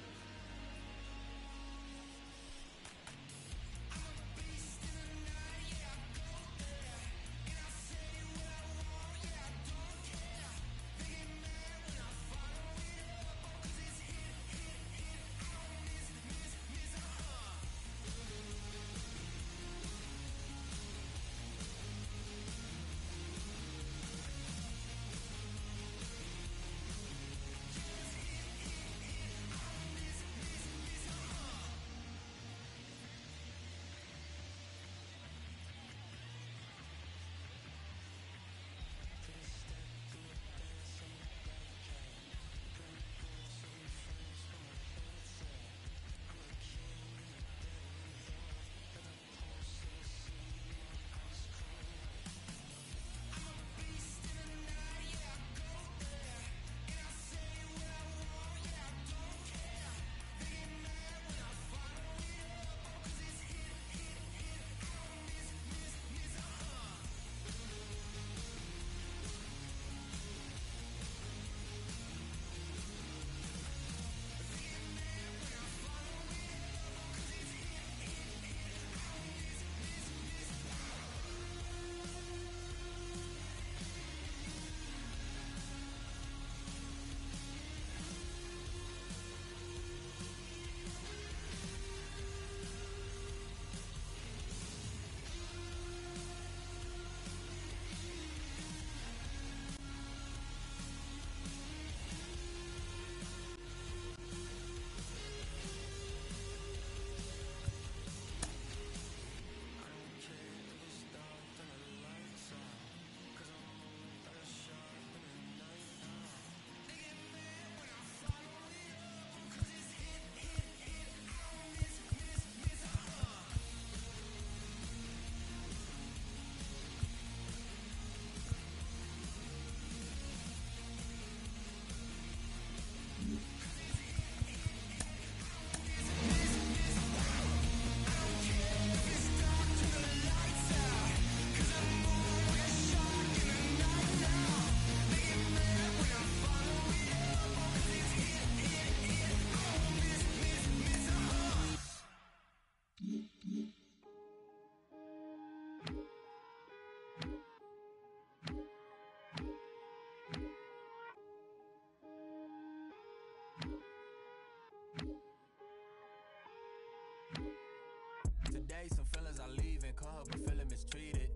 days, some feelings I leave and call her but feeling mistreated.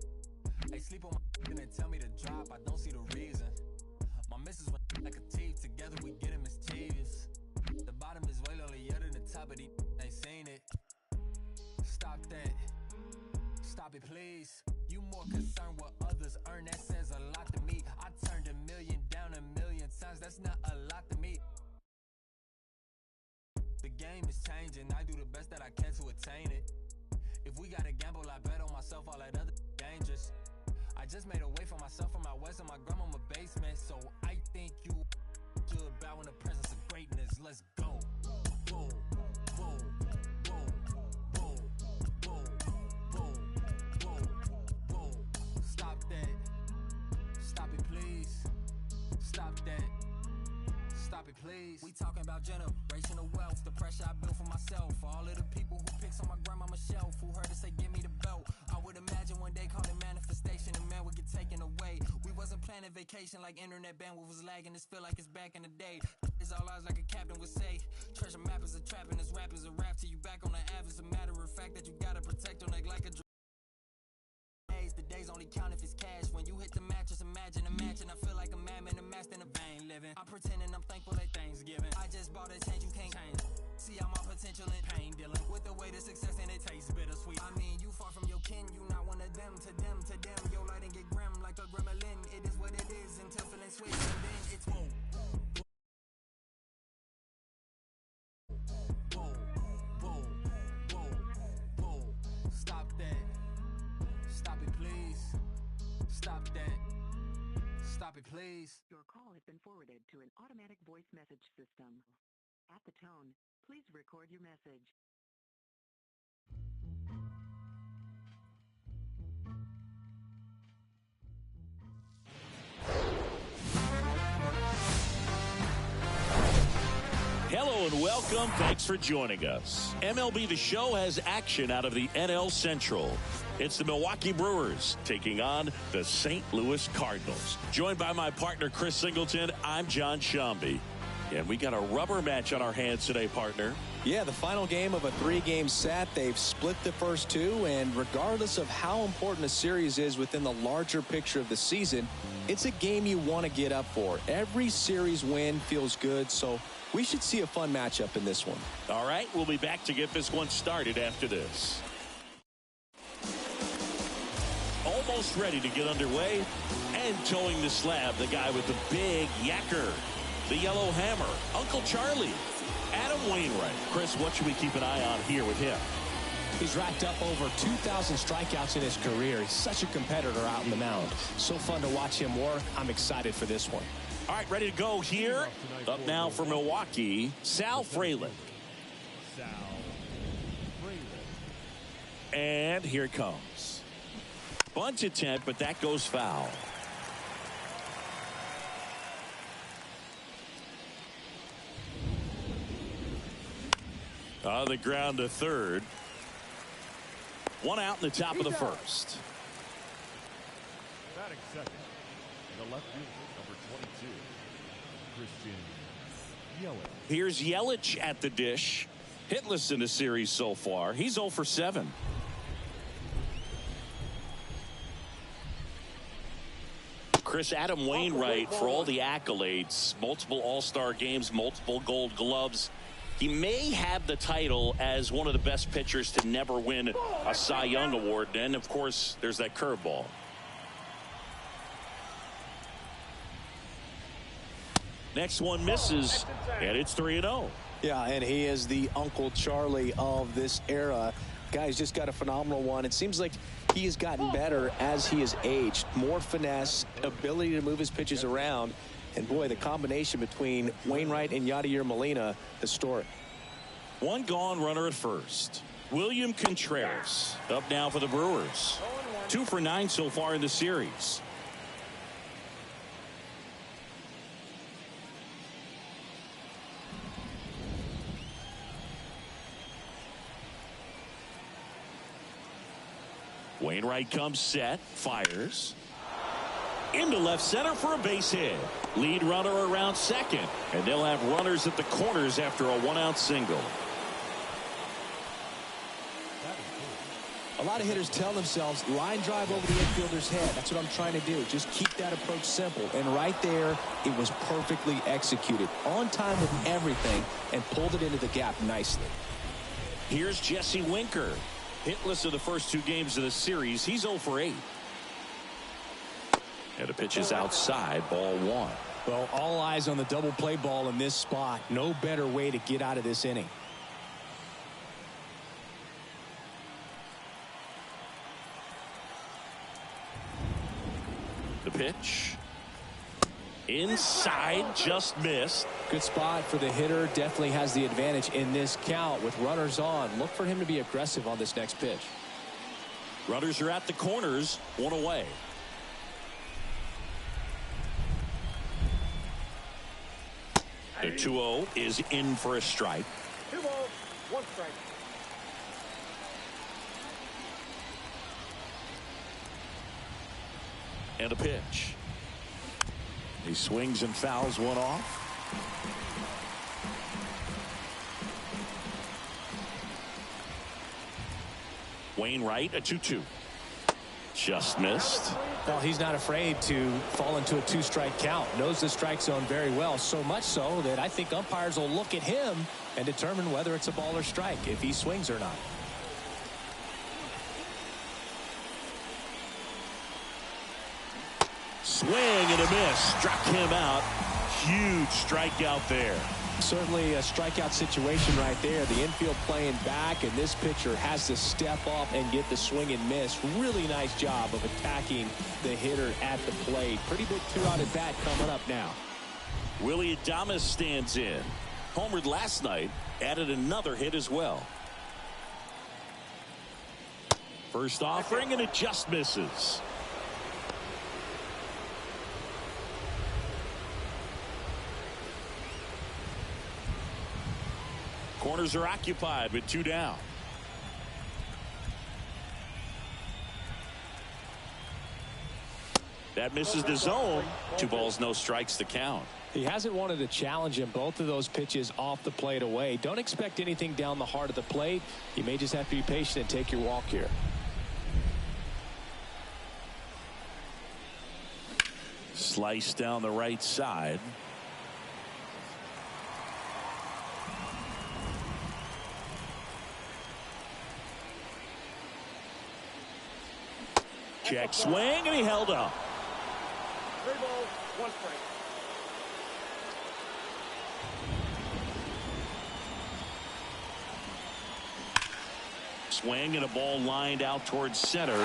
They sleep on my and tell me to drop, I don't see the reason. My missus went like a teeth, together we getting mischievous. The bottom is way lonelier than the top of these ain't seen it. Stop that. Stop it, please. You more concerned what others earn, that says a lot to me. I turned $1 million down 1,000,000 times, that's not a lot to me. The game is changing, I do the best that I can to attain it. If we gotta gamble, I bet on myself, all that other dangerous. I just made a way for myself from my west and my grandmama basement, so I think you should bow in the presence of greatness. Let's go. Boom, boom, boom, boom, boom, boom, boom, boom. Stop that. Stop it, please. Stop that. Stop it, please. We talking about generational wealth, the pressure I built for myself. For all of the people who picks on my grandmama's shelf, who heard her say, give me the belt. I would imagine one day called it manifestation, and man would get taken away. We wasn't planning vacation like internet bandwidth was lagging. This feel like it's back in the day. It's all ours like a captain would say. Treasure map is a trap and this rap is a rap till you back on the app. It's a matter of fact that you gotta protect your neck like a the days only count if it's cash. When you hit the mattress, imagine a match, and I feel like a madman, a master in a vein living. I'm pretending I'm thankful that Thanksgiving. I just bought a change you can't change. See all my potential in pain dealing with the way to success and it tastes bittersweet. I mean, you far from your kin, you not one of them. To them, your light and get grim like a gremlin. It is what it is until feeling sweet, and then it's whoa. Boom, boom, boom, boom. Stop that. Stop it, please. Stop that. Stop it, please. Your call has been forwarded to an automatic voice message system. At the tone, please record your message. Hello and welcome. Thanks for joining us. MLB The Show has action out of the NL Central. It's the Milwaukee Brewers taking on the St. Louis Cardinals. Joined by my partner, Chris Singleton, I'm John Shambi. And we got a rubber match on our hands today, partner. Yeah, the final game of a 3-game set. They've split the first two, and regardless of how important a series is within the larger picture of the season, it's a game you want to get up for. Every series win feels good, so we should see a fun matchup in this one. All right, we'll be back to get this one started after this. Almost ready to get underway, and towing the slab, the guy with the big yacker, the yellow hammer, Uncle Charlie, Adam Wainwright. Chris, what should we keep an eye on here with him? He's racked up over 2,000 strikeouts in his career. He's such a competitor out in the mound. So fun to watch him work. I'm excited for this one. All right, ready to go here. Up now for Milwaukee, Sal Frelick. And here it comes. Bunt attempt, but that goes foul. On the ground to third. One out in the top of the first. Batting second, the left fielder, number 22, Christian Yelich. Here's Yelich at the dish. Hitless in the series so far. He's 0 for 7. Chris, Adam Wainwright, for all the accolades, multiple All-Star games, multiple Gold Gloves. He may have the title as one of the best pitchers to never win a Cy Young Award. And, of course, there's that curveball. Next one misses, and it's 3-0. Yeah, and he is the Uncle Charlie of this era. Guy's just got a phenomenal one. It seems like he has gotten better as he has aged. More finesse, ability to move his pitches around. And, boy, the combination between Wainwright and Yadier Molina, historic. One gone runner at first. William Contreras up now for the Brewers. 2 for 9 so far in the series. Wainwright comes set, fires. Into left center for a base hit. Lead runner around second. And they'll have runners at the corners after a 1-out single. A lot of hitters tell themselves, line drive over the infielder's head. That's what I'm trying to do. Just keep that approach simple. And right there, it was perfectly executed. On time with everything, and pulled it into the gap nicely. Here's Jesse Winker. Hitless of the first 2 games of the series. He's 0 for 8. And the pitch is outside, ball 1. Well, all eyes on the double play ball in this spot. No better way to get out of this inning. The pitch. Inside, just missed. Good spot for the hitter. Definitely has the advantage in this count with runners on. Look for him to be aggressive on this next pitch. Runners are at the corners, 1 away. The 2-0 is in for a strike. 2 balls, 1 strike. And a pitch. He swings and fouls one off. Wainwright, a 2-2. Just missed. Well, he's not afraid to fall into a 2-strike count. Knows the strike zone very well, so much so that I think umpires will look at him and determine whether it's a ball or strike, if he swings or not. Swing and a miss. Struck him out. Huge strikeout there. Certainly a strikeout situation right there. The infield playing back, and this pitcher has to step up and get the swing and miss. Really nice job of attacking the hitter at the plate. Pretty big 2-out at bat coming up now. Willy Adames stands in. Homered last night. Added another hit as well. First offering, and it just misses. Corners are occupied with 2 down. That misses the zone. 2 balls, no strikes to count. He hasn't wanted to challenge him. Both of those pitches off the plate away. Don't expect anything down the heart of the plate. You may just have to be patient and take your walk here. Slice down the right side. Check swing, and he held up. 3 balls, 1 strike. Swing and a ball lined out towards center.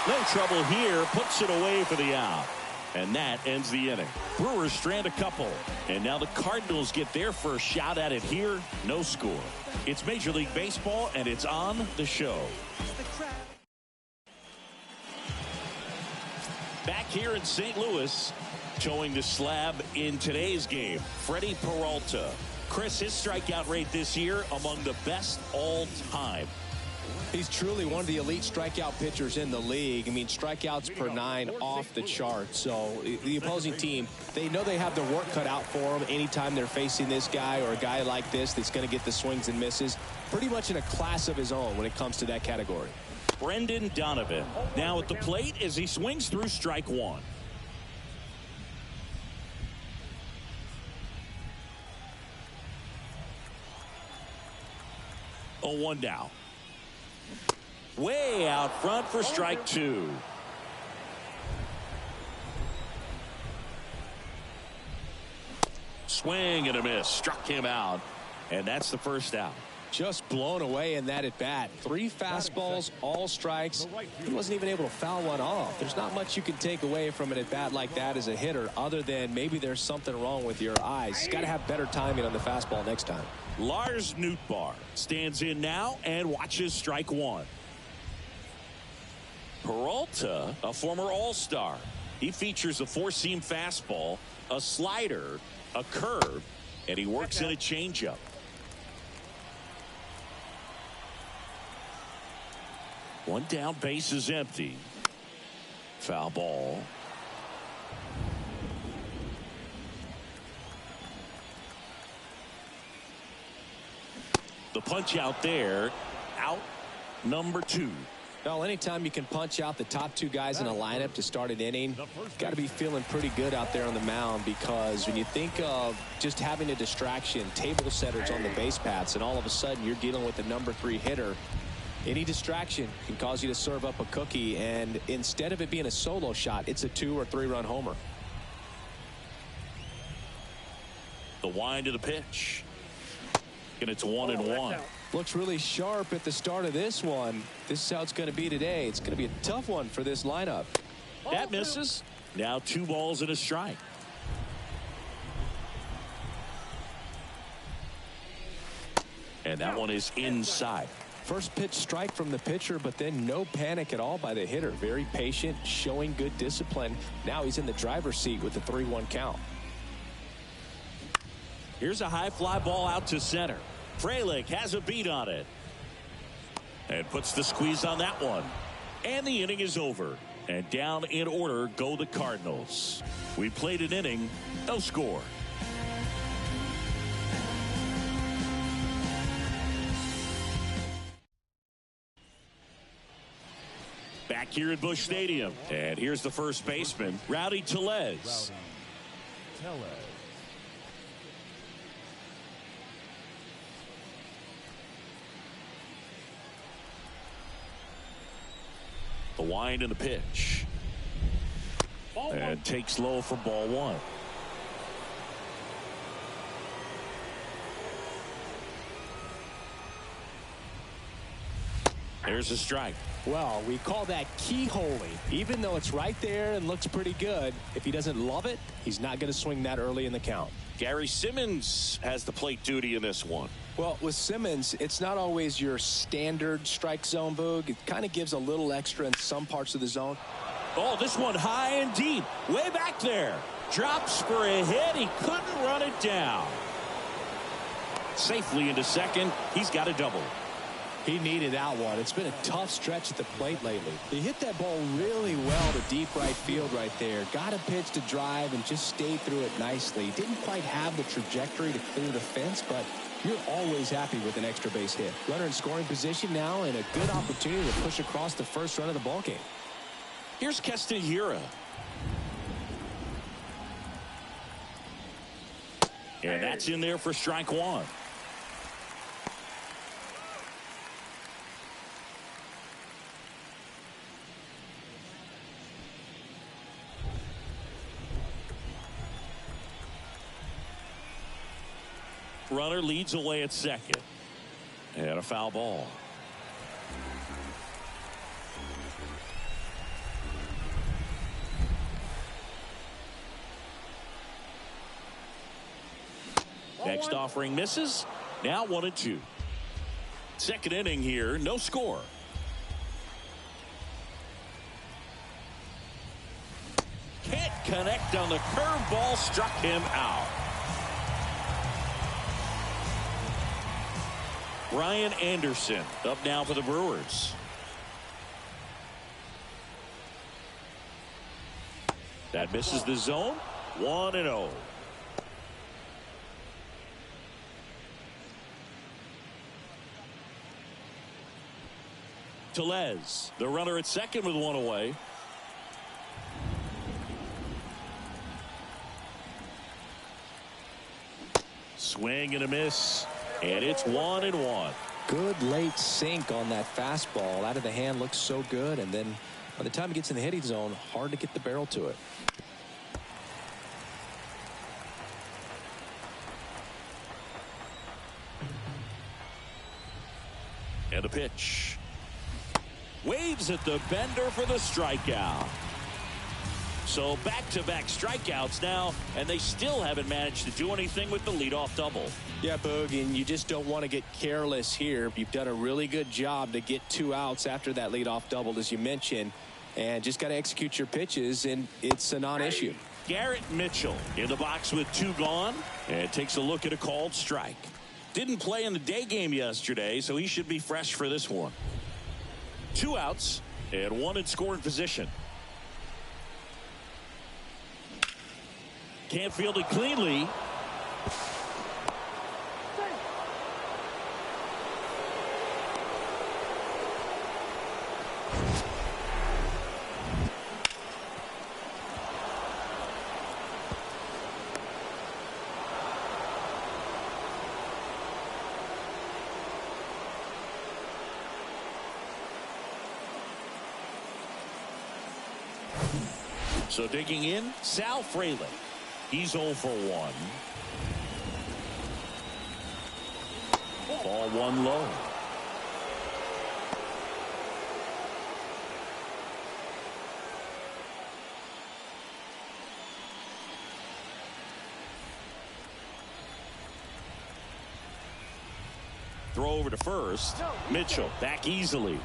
No trouble here. Puts it away for the out. And that ends the inning. Brewers strand a couple. And now the Cardinals get their first shot at it here. No score. It's Major League Baseball, and it's on the show. Back here in St. Louis, towing the slab in today's game, Freddie Peralta. Chris, his strikeout rate this year among the best all time. He's truly one of the elite strikeout pitchers in the league. I mean, strikeouts per 9 off the chart. So the opposing team, they know they have their work cut out for them anytime they're facing this guy or a guy like this that's going to get the swings and misses. Pretty much in a class of his own when it comes to that category. Brendan Donovan now at the plate as he swings through strike 1. Oh, 1 down. Way out front for strike 2. Swing and a miss. Struck him out. And that's the first out. Just blown away in that at bat. 3 fastballs, all strikes. He wasn't even able to foul one off. There's not much you can take away from an at bat like that as a hitter, other than maybe there's something wrong with your eyes. Got to have better timing on the fastball next time. Lars Nootbaar stands in now and watches strike 1. Peralta, a former All-Star. He features a 4-seam fastball, a slider, a curve, and he works in a changeup. One down, base is empty. Foul ball. The punch out there. Out number 2. Well, anytime you can punch out the top two guys in a lineup to start an inning, got to be feeling pretty good out there on the mound, because when you think of just having a distraction, table setters on the base paths, and all of a sudden you're dealing with the #3 hitter, any distraction can cause you to serve up a cookie, and instead of it being a solo shot, it's a 2 or 3 run homer. The wind of the pitch. And it's 1-1. Looks really sharp at the start of this one. This is how it's going to be today. It's going to be a tough one for this lineup. That misses. Now 2 balls and a strike. And that one is inside. First pitch strike from the pitcher, but then no panic at all by the hitter. Very patient, showing good discipline. Now he's in the driver's seat with the 3-1 count. Here's a high fly ball out to center. Frelick has a beat on it. And puts the squeeze on that one. And the inning is over. And down in order go the Cardinals. We played an inning, no score. Back here at Busch Stadium. And here's the first baseman, Rowdy Tellez. The wind and the pitch. And takes low for ball 1. There's a strike. Well, we call that keyholing. Even though it's right there and looks pretty good, if he doesn't love it, he's not going to swing that early in the count. Gary Simmons has the plate duty in this one. Well, with Simmons, it's not always your standard strike zone, Boog. It kind of gives a little extra in some parts of the zone. Oh, this one high and deep. Way back there. Drops for a hit. He couldn't run it down. Safely into second. He's got a double. He needed that one. It's been a tough stretch at the plate lately. He hit that ball really well to deep right field right there. Got a pitch to drive and just stayed through it nicely. Didn't quite have the trajectory to clear the fence, but you're always happy with an extra base hit. Runner in scoring position now, and a good opportunity to push across the first run of the ballgame. Here's Keston Hiura. And that's in there for strike 1. Runner leads away at second. And a foul ball. Next offering misses. Now 1-2. Second inning here, no score. Can't connect on the curveball, struck him out. Brian Anderson up now for the Brewers. That misses the zone. 1-0. Tellez, the runner at second with 1 away. Swing and a miss. And it's 1-1. Good late sink on that fastball. Out of the hand looks so good, and then by the time it gets in the hitting zone, hard to get the barrel to it. And a pitch. Waves at the bender for the strikeout. So back-to-back strikeouts now, and they still haven't managed to do anything with the leadoff double. Yeah, Boog, and you just don't want to get careless here. You've done a really good job to get 2 outs after that leadoff double, as you mentioned, and just got to execute your pitches, and it's a non-issue. Garrett Mitchell in the box with 2 gone, and takes a look at a called strike. Didn't play in the day game yesterday, so he should be fresh for this one. 2 outs and 1 in scoring position. Can't field it cleanly. So digging in, Sal Frelick. He's 0 for 1. Ball 1 low. Throw over to first. Mitchell back easily.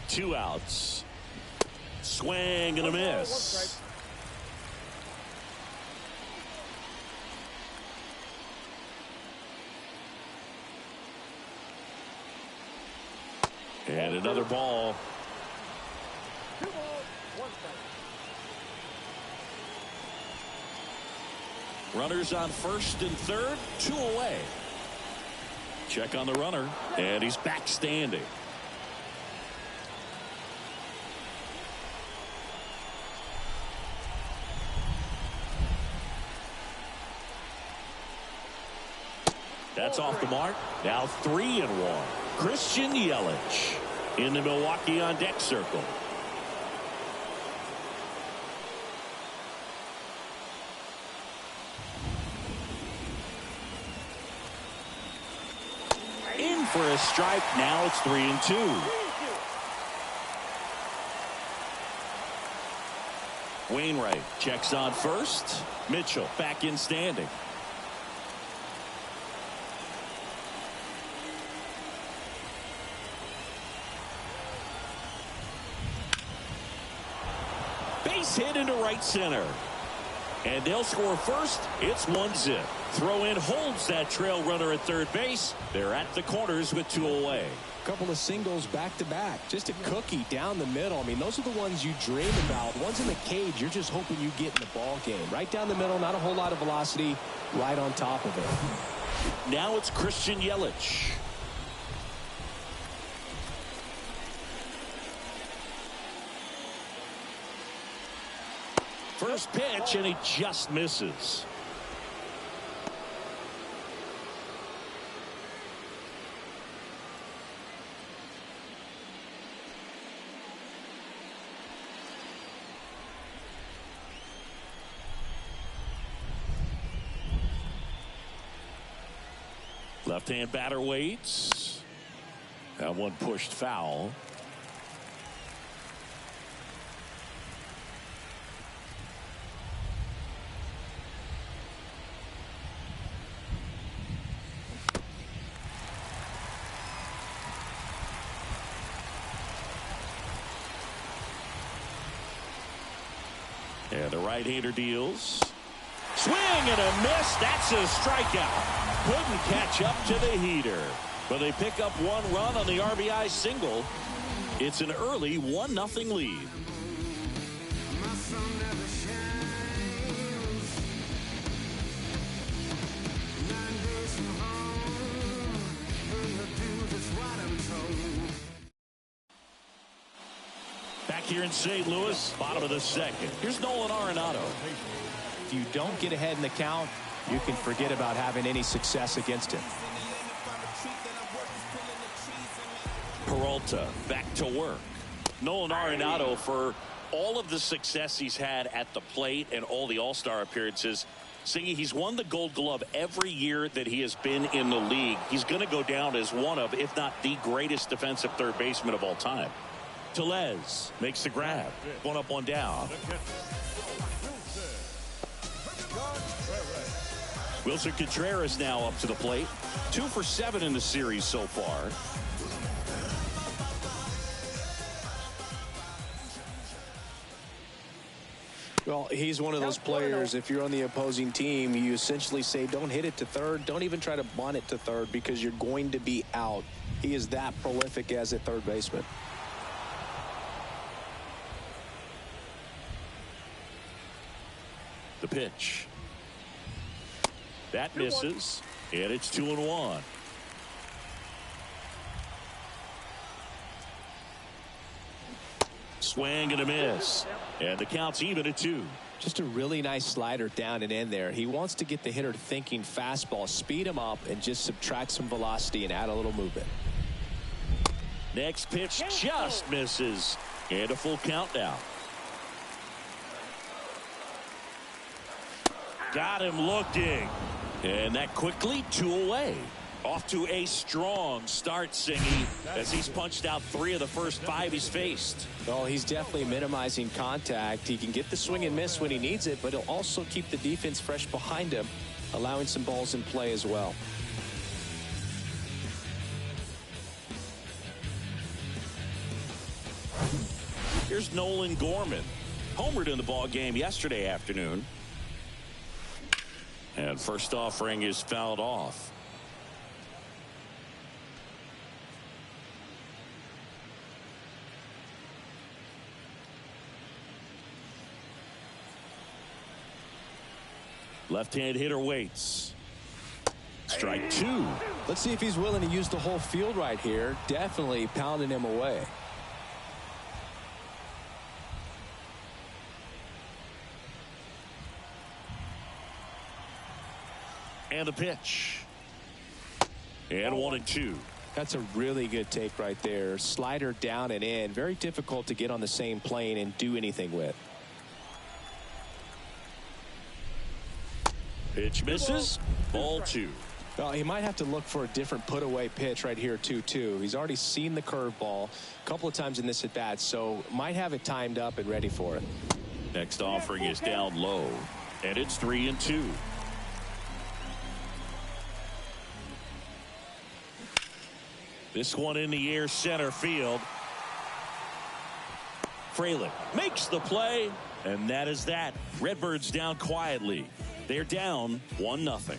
Two outs. Swing and a miss. And another ball. 2 balls, 1 strike. Runners on first and third, 2 away. Check on the runner, and he's back standing. That's off the mark. Now 3-1. Christian Yelich in the Milwaukee on deck circle. In for a strike. Now it's 3-2. Wainwright checks on first. Mitchell back in standing. Base hit into right center. And they'll score first. It's 1-0. Throw in holds that trail runner at third base. They're at the corners with 2 away. Couple of singles back to back. Just a cookie down the middle. I mean, those are the ones you dream about. Ones in the cage, you're just hoping you get in the ball game. Right down the middle, not a whole lot of velocity, right on top of it. Now it's Christian Yelich. First pitch, and he just misses. Left-hand batter waits. That one pushed foul. And the right-hander deals. Swing and a miss. That's a strikeout. Couldn't catch up to the heater. But they pick up 1 run on the RBI single. It's an early 1-0 lead. Back here in St. Louis, bottom of the second. Here's Nolan Arenado. If you don't get ahead in the count, you can forget about having any success against him. Peralta back to work. Nolan Arenado, for all of the success he's had at the plate and all the All-Star appearances, Singy, he's won the Gold Glove every year that he has been in the league. He's going to go down as one of, if not the greatest defensive third baseman of all time. Tellez makes the grab. 1 up, 1 down. Wilson Contreras now up to the plate. 2 for 7 in the series so far. Well, he's one of those players, if you're on the opposing team, you essentially say, don't hit it to third. Don't even try to bunt it to third because you're going to be out. He is that prolific as a third baseman. The pitch. That misses, and it's 2-1. Swing and a miss. And the count's even at 2. Just a really nice slider down and in there. He wants to get the hitter thinking fastball, speed him up, and just subtract some velocity and add a little movement. Next pitch just misses. And a full count now. Got him looking. And that quickly 2 away. Off to a strong start, Singy, as he's punched out 3 of the first 5 he's faced. Oh, he's definitely minimizing contact. He can get the swing and miss when he needs it, but he'll also keep the defense fresh behind him, allowing some balls in play as well. Here's Nolan Gorman. Homered in the ball game yesterday afternoon. And first offering is fouled off. Left-hand hitter waits. Strike 2. Let's see if he's willing to use the whole field right here. Definitely pounding him away. And the pitch. And 1-2. That's a really good take right there. Slider down and in. Very difficult to get on the same plane and do anything with. Pitch misses. Ball 2. Well, he might have to look for a different put away pitch right here 2-2. He's already seen the curveball a couple of times in this at bat, so might have it timed up and ready for it. Next offering is down low, and it's 3-2. This one in the air, center field. Frelick makes the play, and that is that. Redbirds down quietly. They're down 1-0.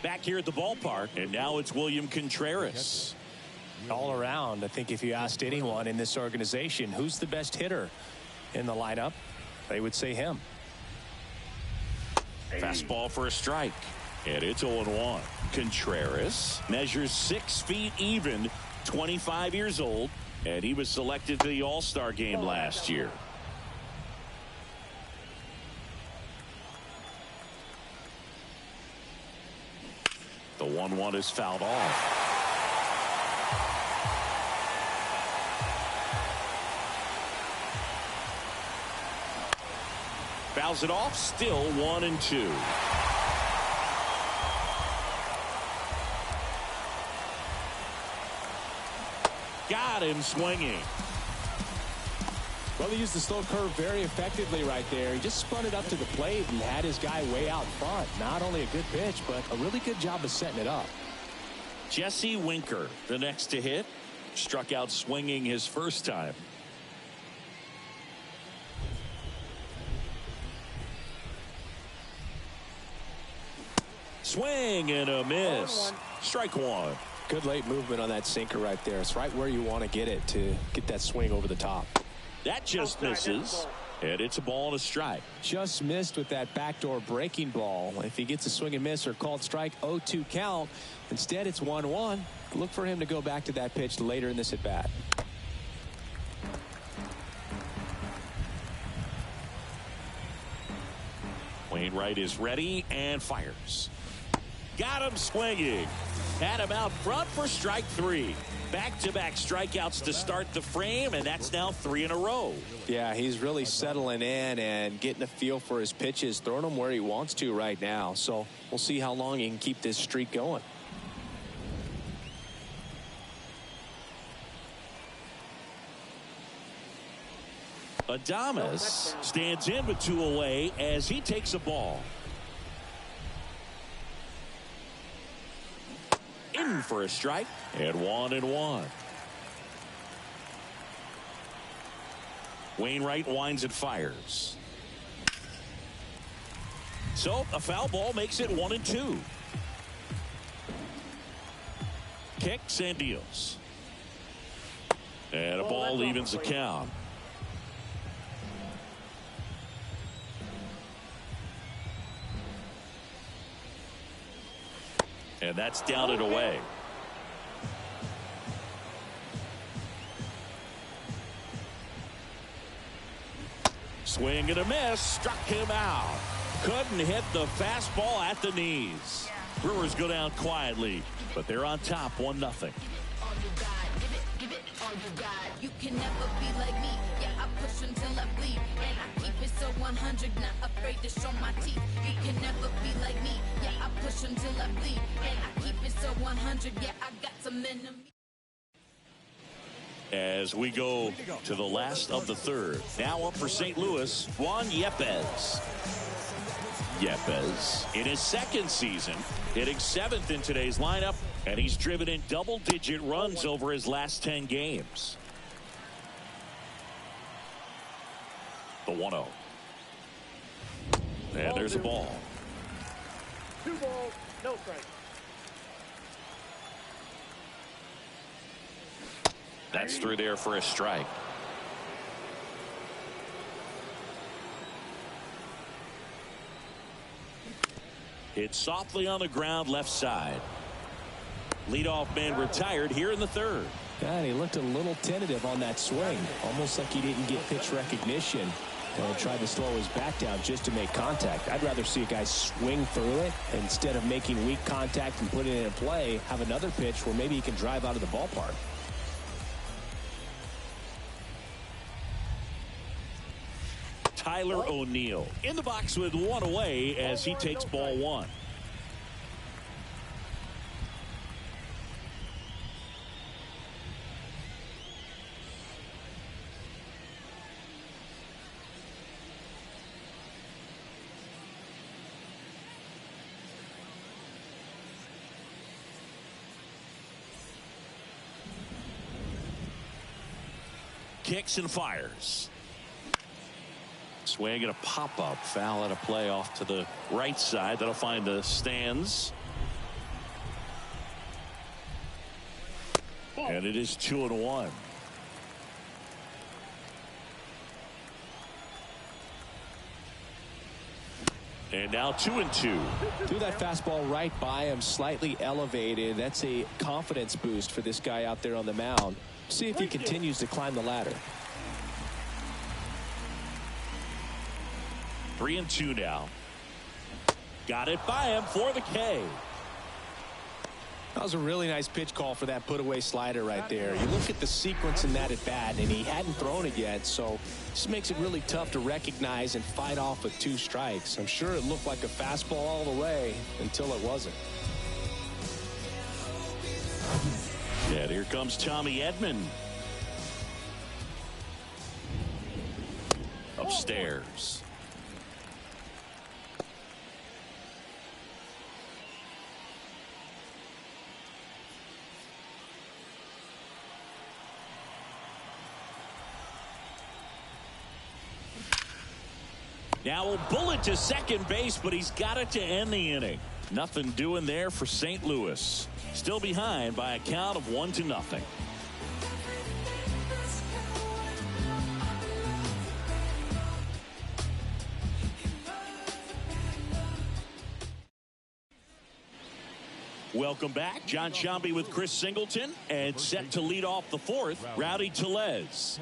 Back here at the ballpark, and now it's William Contreras. All around, I think if you asked anyone in this organization who's the best hitter in the lineup, they would say him. Fastball for a strike, and it's 0-1. Contreras measures 6 feet even, 25 years old, and he was selected to the All-Star game last year. The 1-1 is fouled off. Fouls it off, still 1-2. Got him swinging. Well, he used the slow curve very effectively right there. He just spun it up to the plate and had his guy way out front. Not only a good pitch, but a really good job of setting it up. Jesse Winker, the next to hit, struck out swinging his first time. Swing and a miss. Strike 1. Good late movement on that sinker right there. It's right where you want to get it to get that swing over the top. That just misses, and it's a ball and a strike. Just missed with that backdoor breaking ball. If he gets a swing and miss or called strike, 0-2 count. Instead, it's 1-1. Look for him to go back to that pitch later in this at bat. Wainwright is ready and fires. Got him swinging. Had him out front for strike 3. Back-to-back strikeouts to start the frame, and that's now 3 in a row. Yeah, he's really settling in and getting a feel for his pitches, throwing them where he wants to right now. So we'll see how long he can keep this streak going. Adames stands in with 2 away as he takes a ball. In for a strike, and 1-1. Wainwright winds and fires. So a foul ball makes it 1-2. Kicks and deals. And a ball evens the count. And that's down and away. Swing and a miss. Struck him out. Couldn't hit the fastball at the knees. Brewers go down quietly, but they're on top 1-0. You can never be like me. Yeah, I push until I bleed. And I keep it so 100, not afraid to show my teeth. You can never be like me. Yeah, I push until I bleed. And I keep it so 100. Yeah, I got some enemies. As we go to the last of the third. Now up for St. Louis, Juan Yepez. Yepez in his second season, hitting 7th in today's lineup, and he's driven in double-digit runs over his last 10 games. The 1-0. And there's a ball. 2 balls, no strike. That's through there for a strike. Hit softly on the ground left side. Leadoff man retired here in the third. And he looked a little tentative on that swing, almost like he didn't get pitch recognition and tried to slow his bat down just to make contact. I'd rather see a guy swing through it instead of making weak contact and putting it in play, have another pitch where maybe he can drive out of the ballpark. Tyler O'Neill in the box with 1 away as he takes ball 1. Kicks and fires. Swing and a pop-up. Foul at a play off to the right side. That'll find the stands. And it is 2-1. And now 2-2. Threw that fastball right by him, slightly elevated. That's a confidence boost for this guy out there on the mound. See if he continues to climb the ladder. 3-2 now. Got it by him for the K. That was a really nice pitch call for that put-away slider right there. You look at the sequence in that at-bat, and he hadn't thrown it yet, so this makes it really tough to recognize and fight off with 2 strikes. I'm sure it looked like a fastball all the way until it wasn't. And here comes Tommy Edman. Upstairs. Now a bullet to second base, but he's got it to end the inning. Nothing doing there for St. Louis. Still behind by a count of 1-0. Welcome back. John Sciambi with Chris Singleton, and set to lead off the fourth, Rowdy Tellez.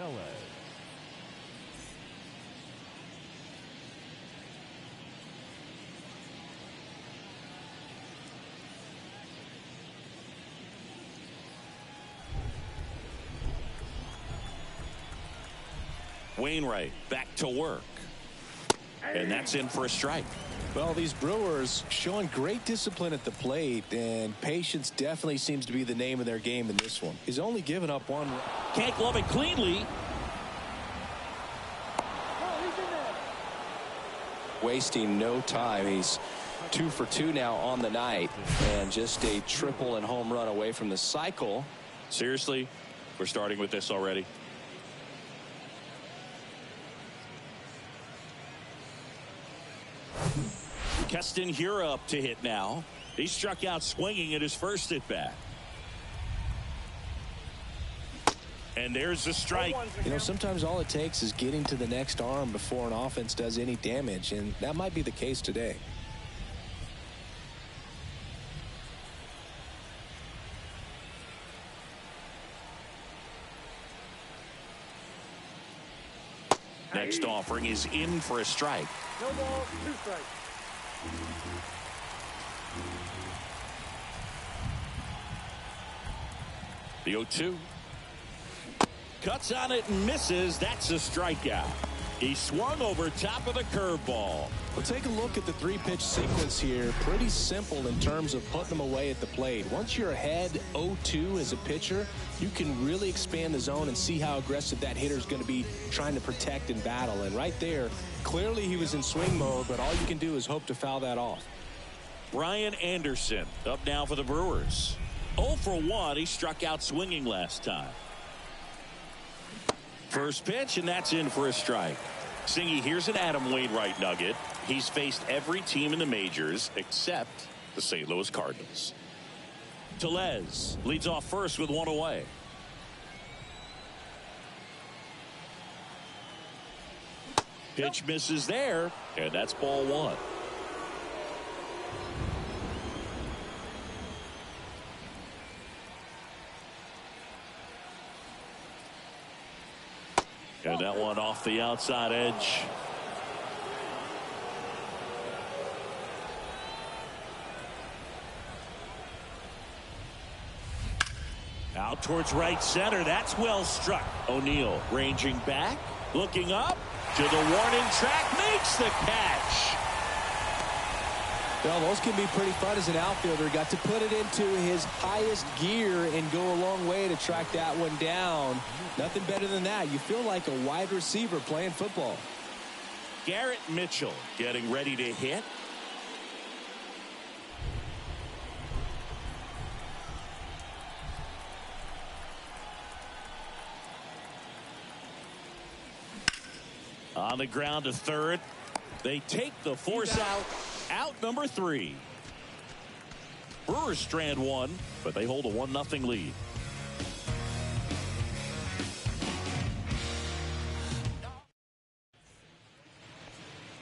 Wainwright back to work. And that's in for a strike. Well, these Brewers showing great discipline at the plate, and patience definitely seems to be the name of their game in this one. He's only given up 1. Can't glove it cleanly. Wasting no time. He's 2 for 2 now on the night, and just a triple and home run away from the cycle. Seriously, we're starting with this already. Keston Hiura up to hit now. He struck out swinging at his first at bat. And there's the strike. You know, sometimes all it takes is getting to the next arm before an offense does any damage, and that might be the case today. next offering is in for a strike. No balls, 2 strikes. The 0-2. Cuts on it and misses. That's a strikeout. He swung over top of the curveball. Well, take a look at the 3-pitch sequence here. Pretty simple in terms of putting them away at the plate. Once you're ahead 0-2 as a pitcher, you can really expand the zone and see how aggressive that hitter is going to be trying to protect and battle. And right there, clearly he was in swing mode, but all you can do is hope to foul that off. Brian Anderson up now for the Brewers. 0 for 1. He struck out swinging last time. First pitch, and that's in for a strike. Singy, here's an Adam Wainwright nugget. He's faced every team in the majors except the St. Louis Cardinals. Tellez leads off first with 1 away. Pitch misses there, and that's ball 1. And that one off the outside edge. Out towards right center. That's well struck. O'Neill ranging back, looking up to the warning track, makes the catch. Well, those can be pretty fun as an outfielder. Got to put it into his highest gear and go a long way to track that one down. Nothing better than that. You feel like a wide receiver playing football. Garrett Mitchell getting ready to hit. On the ground to third. They take the force out. Out number 3. Brewers strand 1, but they hold a 1-0 lead.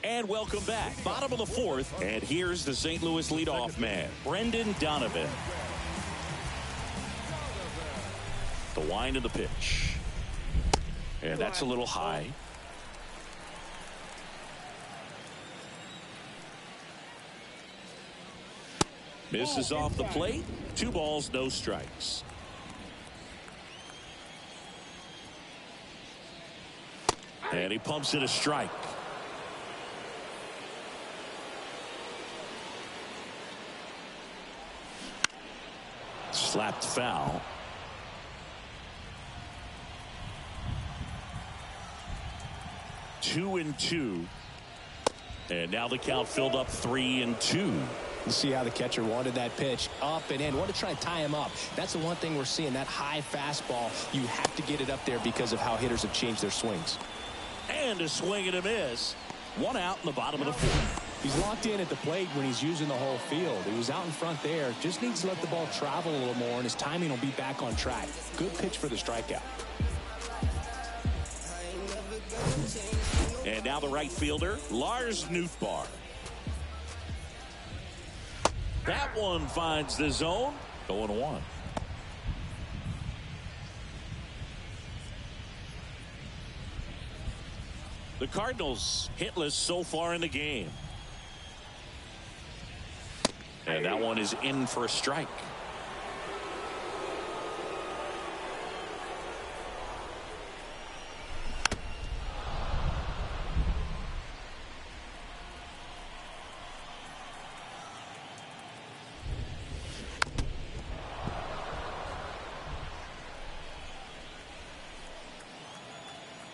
And welcome back. Bottom of the 4th, and here's the St. Louis leadoff man, Brendan Donovan. The wind of the pitch. And that's a little high. Misses off the plate. 2 balls, no strikes. And he pumps it a strike. Slapped foul. Two and 2. And now the count filled up 3-2. You see how the catcher wanted that pitch up and in. Want to try and tie him up. That's the one thing we're seeing. That high fastball, you have to get it up there because of how hitters have changed their swings. And a swing and a miss. 1 out in the bottom of the 4th. He's locked in at the plate when he's using the whole field. He was out in front there. Just needs to let the ball travel a little more, and his timing will be back on track. Good pitch for the strikeout. And now the right fielder, Lars Nootbaar. That one finds the zone. 0-1. The Cardinals hitless so far in the game. And that one is in for a strike.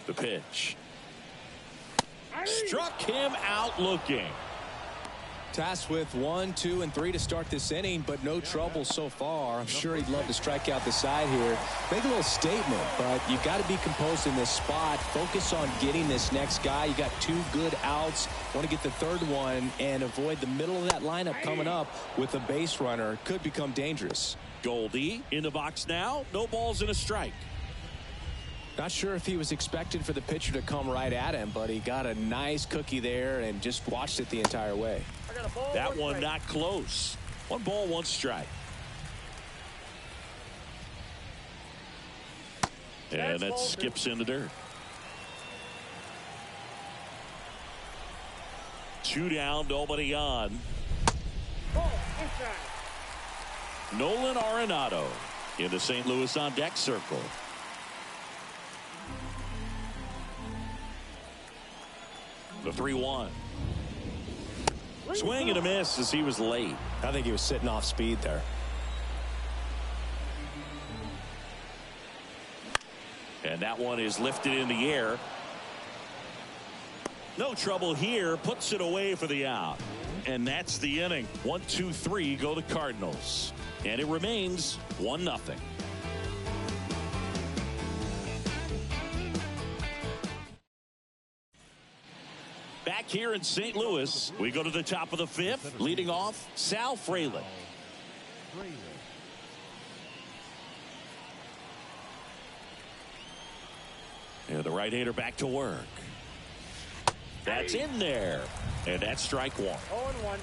The pitch. Struck him out looking. Tasked with 1, 2, and 3 to start this inning, but no trouble so far. I'm sure he'd love to strike out the side here. Make a little statement, but you got to be composed in this spot. Focus on getting this next guy. You got 2 good outs. Want to get the 3rd one and avoid the middle of that lineup coming up with a base runner. Could become dangerous. Goldie in the box now. No balls and a strike. Not sure if he was expected for the pitcher to come right at him, but he got a nice cookie there and just watched it the entire way. That one not close. 1 ball, 1 strike. And that skips in the dirt. 2 down, nobody on. Ball inside. Nolan Arenado in the St. Louis on deck circle. The 3-1. Swing and a miss as he was late. I think he was sitting off speed there. And that one is lifted in the air. No trouble here. Puts it away for the out. And that's the inning. 1, 2, 3 go the Cardinals. And it remains 1-0. Back here in St. Louis, we go to the top of the 5th. Leading off, Sal Frelick. And the right-hander back to work. That's in there. And that's strike 1. 0-1.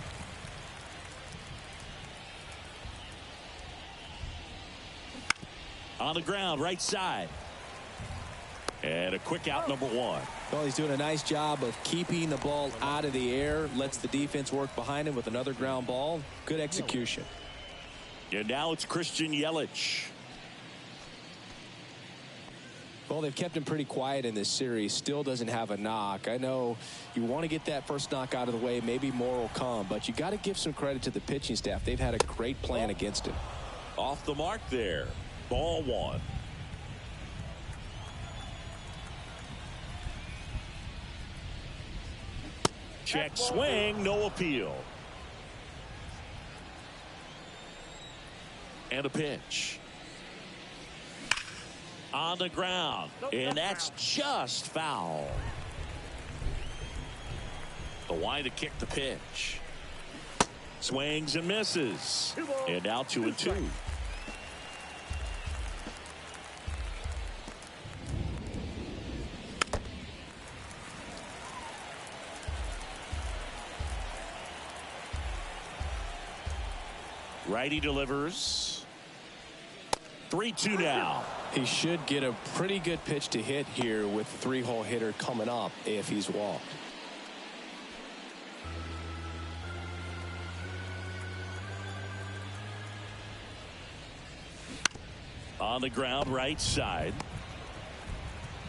On the ground, right side. And a quick out, number 1. Well, he's doing a nice job of keeping the ball out of the air. Lets the defense work behind him with another ground ball. Good execution. And now it's Christian Yelich. Well, they've kept him pretty quiet in this series. Still doesn't have a knock. I know you want to get that first knock out of the way. Maybe more will come. But you got to give some credit to the pitching staff. They've had a great plan against him. Off the mark there. Ball 1. Check swing, no appeal. And a pitch. On the ground. And that's just foul. The wind to kick the pitch. Swings and misses. And now 2-2. Righty delivers. 3-2 now. He should get a pretty good pitch to hit here with the 3-hole hitter coming up if he's walked. On the ground, right side.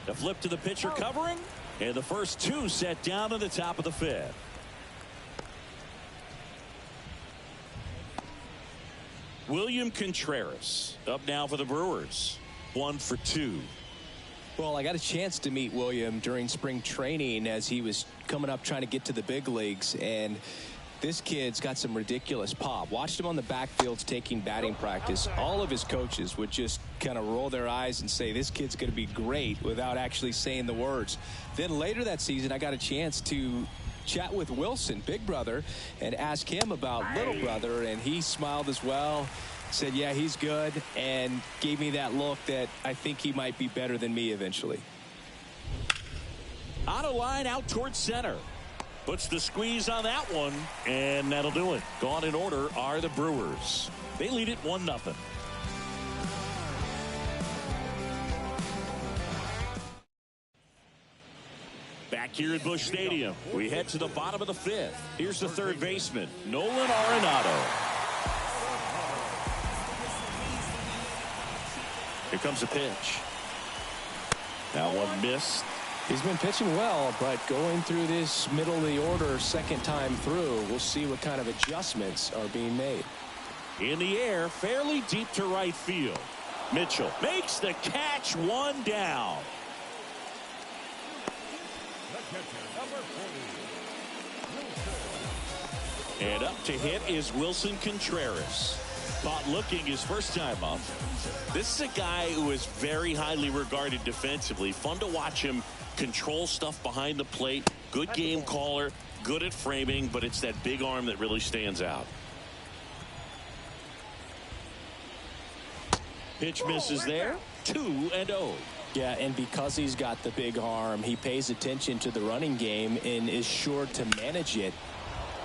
The flip to the pitcher covering. And the first 2 set down in the top of the 5th. William Contreras up now for the Brewers. 1 for 2. Well, I got a chance to meet William during spring training as he was coming up trying to get to the big leagues, and this kid's got some ridiculous pop. Watched him on the backfields taking batting practice. All of his coaches would just kind of roll their eyes and say this kid's going to be great without actually saying the words. Then later that season I got a chance to chat with Wilson, big brother, and ask him about little brother, and he smiled as well, said yeah, he's good, and gave me that look that I think he might be better than me eventually. On a line out towards center. Puts the squeeze on that one, and that'll do it. Gone in order are the Brewers. They lead it 1-0. Back here at Busch Stadium, we head to the bottom of the 5th. Here's the third baseman, Nolan Arenado. Here comes the pitch. That one missed. He's been pitching well, but going through this middle of the order second time through, we'll see what kind of adjustments are being made. In the air, fairly deep to right field. Mitchell makes the catch, 1 down. And up to hit is Wilson Contreras. Caught looking his first time up. This is a guy who is very highly regarded defensively. Fun to watch him control stuff behind the plate. Good game caller, good at framing, but it's that big arm that really stands out. Pitch misses there. 2-0. Yeah, and because he's got the big arm, he pays attention to the running game and is sure to manage it.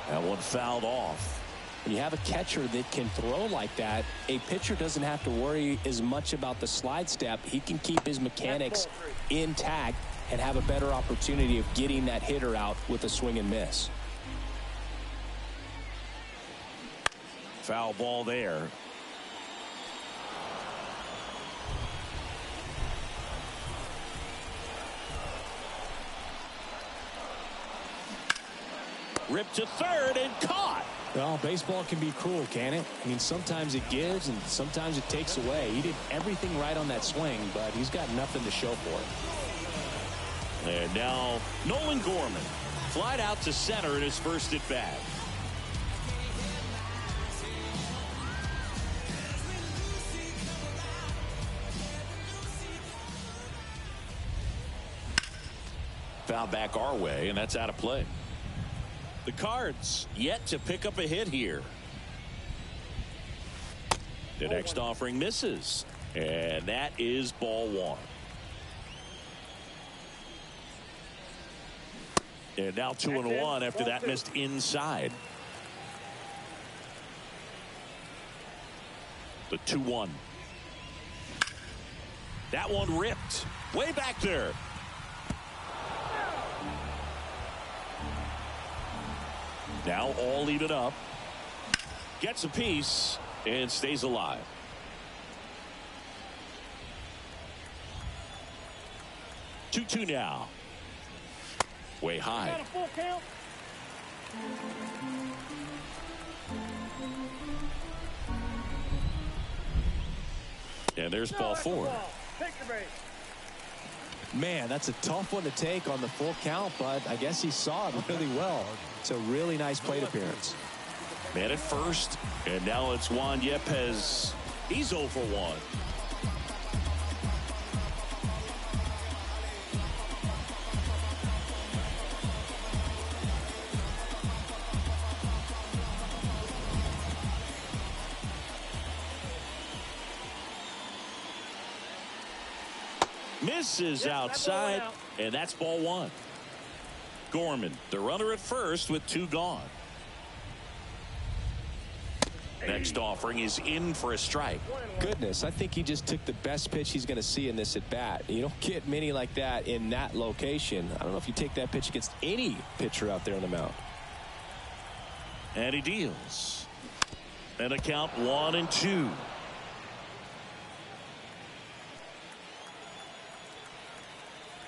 That one fouled off. When you have a catcher that can throw like that, a pitcher doesn't have to worry as much about the slide step. He can keep his mechanics intact and have a better opportunity of getting that hitter out with a swing and miss. Foul ball there. Ripped to third and caught. Well, baseball can be cruel, can it? I mean, sometimes it gives and sometimes it takes away. He did everything right on that swing, but he's got nothing to show for it. And now Nolan Gorman flied out to center in his first at bat. Foul back our way, and that's out of play. The Cards yet to pick up a hit here. The next offering misses, and that is ball one. And now 2-1 after that missed inside. The 2-1. That one ripped way back there. Now all even up. Gets a piece and stays alive. Two now. Way high. Got a full count. And there's ball four. Take your base. Man, that's a tough one to take on the full count, but I guess he saw it really well. It's a really nice plate appearance. Man at first, and now it's Juan Yepez. He's 0 for 1. Misses outside, and that's ball one. Gorman, the runner at first with 2 gone. Next offering is in for a strike. Goodness, I think he just took the best pitch he's going to see in this at bat. You don't get many like that in that location. I don't know if you take that pitch against any pitcher out there on the mound. And he deals. And a count 1-2.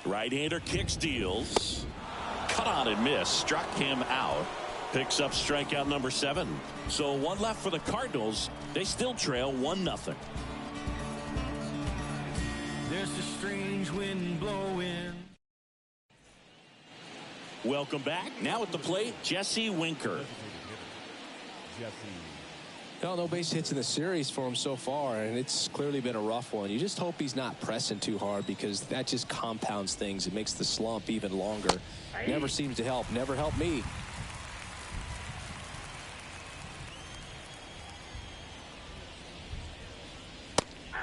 Right-hander kicks, deals. Cut on and miss. Struck him out. Picks up strikeout number 7. So 1 left for the Cardinals. They still trail 1-0. There's a strange wind blowing. Welcome back. Now at the plate, Jesse Winker. No base hits in the series for him so far, and it's clearly been a rough one. You just hope he's not pressing too hard, because that just compounds things. It makes the slump even longer. Never seems to help. Never helped me.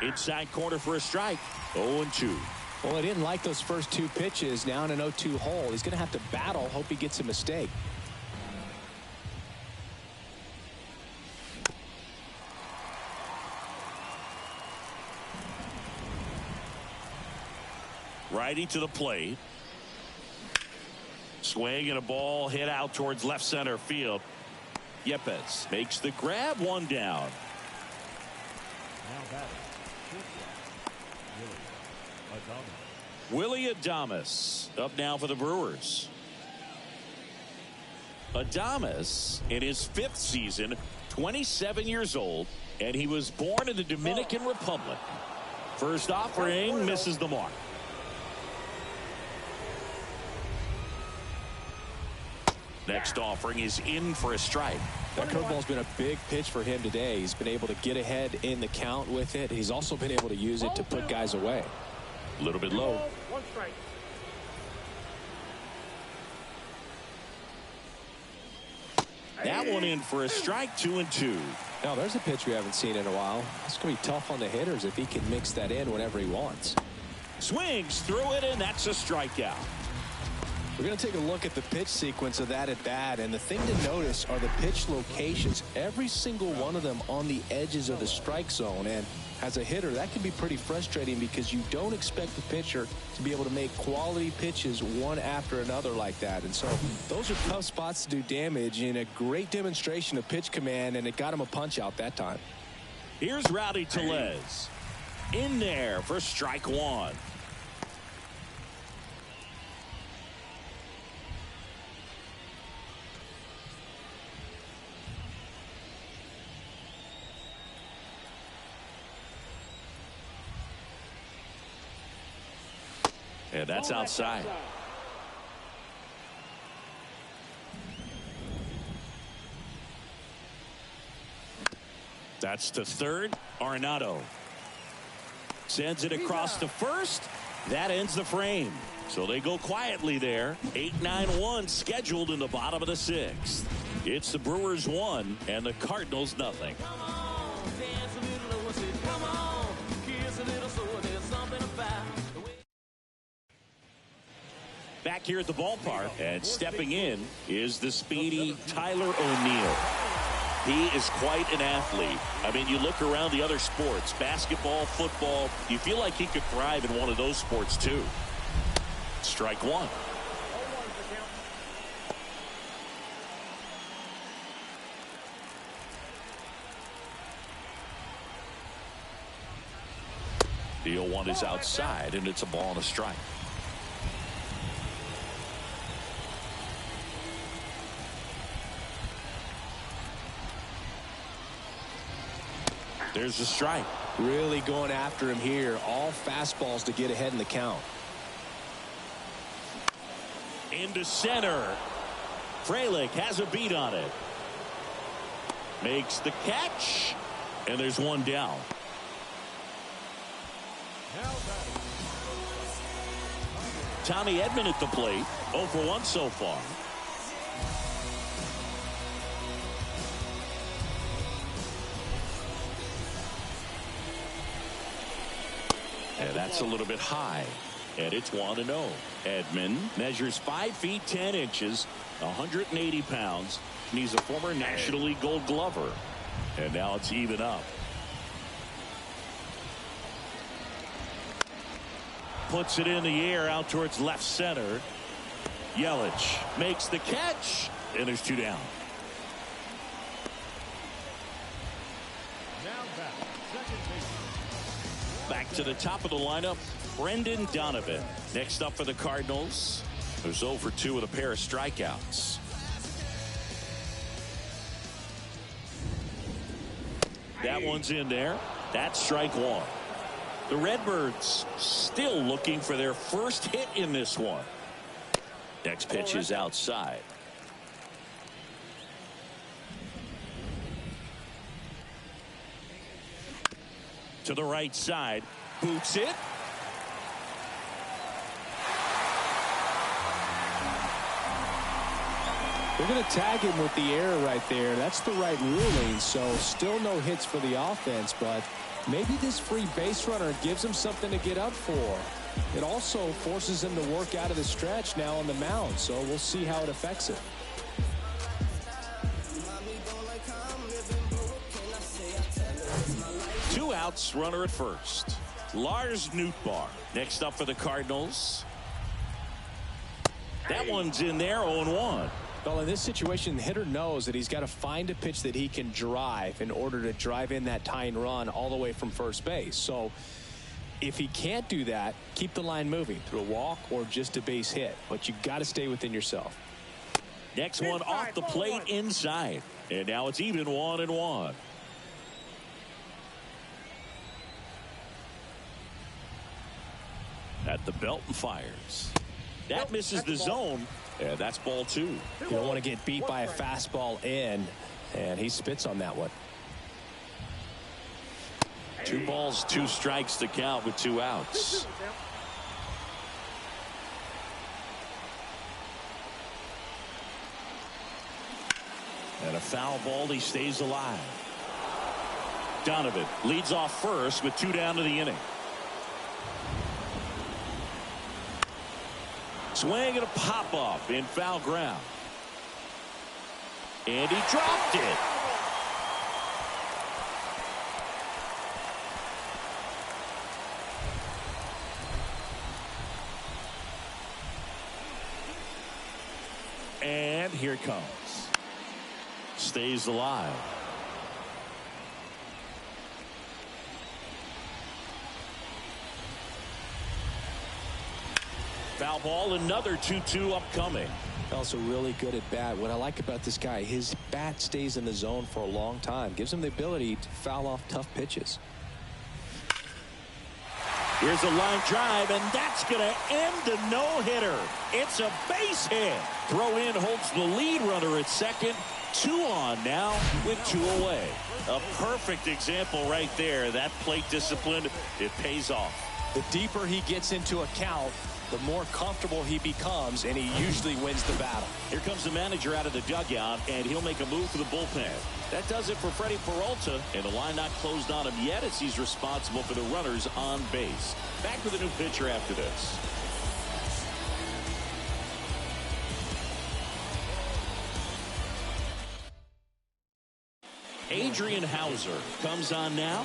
Inside corner for a strike. 0-2. Well, I didn't like those first 2 pitches. Now in an 0-2 hole. He's going to have to battle. Hope he gets a mistake. Righty to the plate. Swing and a ball hit out towards left center field. Yepez makes the grab, 1 down. Willy Adames up now for the Brewers. Adames in his 5th season, 27 years old, and he was born in the Dominican Republic. First offering misses the mark. Next offering is in for a strike. That curveball's been a big pitch for him today. He's been able to get ahead in the count with it. He's also been able to use it to put guys away. A little bit low. 1 strike. That one in for a strike, 2-2. Now there's a pitch we haven't seen in a while. It's going to be tough on the hitters if he can mix that in whenever he wants. Swings through it, and that's a strikeout. We're going to take a look at the pitch sequence of that at bat, and the thing to notice are the pitch locations. Every single one of them on the edges of the strike zone, and as a hitter, that can be pretty frustrating because you don't expect the pitcher to be able to make quality pitches one after another like that. And so those are tough spots to do damage, and a great demonstration of pitch command, and it got him a punch out that time. Here's Rowdy Tellez in there for strike one. And that's outside. That's to third. Arenado sends it across to first. That ends the frame. So they go quietly there. 8-9-1 scheduled in the bottom of the sixth. It's the Brewers 1 and the Cardinals nothing. Back here at the ballpark, and stepping in is the speedy Tyler O'Neill. He is quite an athlete. I mean, you look around the other sports, basketball, football, you feel like he could thrive in one of those sports too. Strike one. The 0-1 is outside, and it's a ball and a strike. There's the strike. Really going after him here. All fastballs to get ahead in the count. Into center. Frelick has a beat on it. Makes the catch. And there's one down. Tommy Edman at the plate. 0 for 1 so far. And that's a little bit high. And it's 1-0. Edman measures 5 feet 10 inches, 180 pounds, and he's a former National League Gold Glover. And now it's even up. Puts it in the air out towards left center. Yelich makes the catch, and there's 2 down. Back to the top of the lineup, Brendan Donovan. Next up for the Cardinals, who's 0 for 2 with a pair of strikeouts. That one's in there. That's strike one. The Redbirds still looking for their first hit in this one. Next pitch is outside. To the right side, boots it. They're going to tag him with the error right there. That's the right ruling. So still no hits for the offense, but maybe this free base runner gives him something to get up for. It also forces him to work out of the stretch now on the mound, so we'll see how it affects it. Two outs, runner at first. Lars Nootbaar next up for the Cardinals. That one's in there, 0-1. Well, in this situation, the hitter knows that he's got to find a pitch that he can drive in order to drive in that tying run all the way from first base. So if he can't do that, keep the line moving through a walk or just a base hit. But you got to stay within yourself. Next one off the plate inside. And now it's even 1-1. At the belt and fires. That misses the zone. Yeah, that's ball 2. You don't want to get beat by a fastball in, and he spits on that one. 2 balls, 2 strikes to count with 2 outs. And a foul ball, he stays alive. Donovan leads off first with 2 down to the inning. Swing and a pop-up in foul ground. And he dropped it. And here it comes. Stays alive. Foul ball, another 2-2 upcoming. Also really good at bat. What I like about this guy, his bat stays in the zone for a long time. Gives him the ability to foul off tough pitches. Here's a line drive, and that's going to end the no-hitter. It's a base hit. Throw in holds the lead runner at second. 2 on now with 2 away. A perfect example right there. That plate discipline, it pays off. The deeper he gets into a count, the more comfortable he becomes, and he usually wins the battle. Here comes the manager out of the dugout, and he'll make a move for the bullpen. That does it for Freddie Peralta, and the line not closed on him yet as he's responsible for the runners on base. Back with a new pitcher after this. Adrian Hauser comes on now.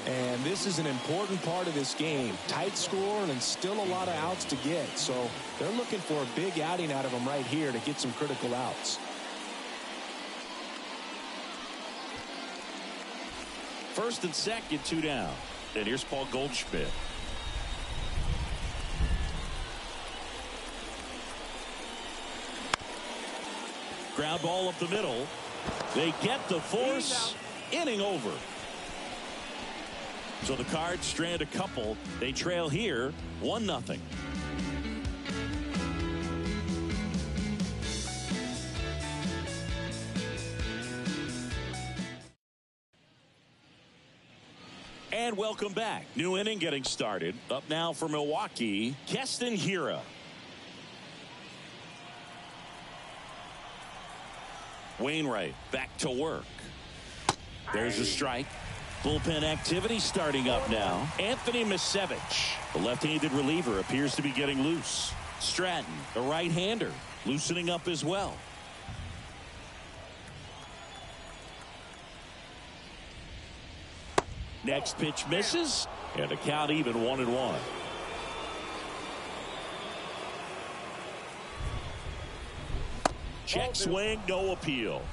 And this is an important part of this game. Tight score and still a lot of outs to get. So they're looking for a big outing out of him right here to get some critical outs. First and second, 2 down. And here's Paul Goldschmidt. Ground ball up the middle. They get the force. Inning over. So the Cards strand a couple. They trail here 1-0. And welcome back. New inning getting started. Up now for Milwaukee, Keston Hiura. Wainwright back to work. There's a strike. Bullpen activity starting up now. Anthony Misevich, the left-handed reliever, appears to be getting loose. Stratton, the right-hander, loosening up as well. Next pitch misses, and the count even 1-1. Check swing, no appeal.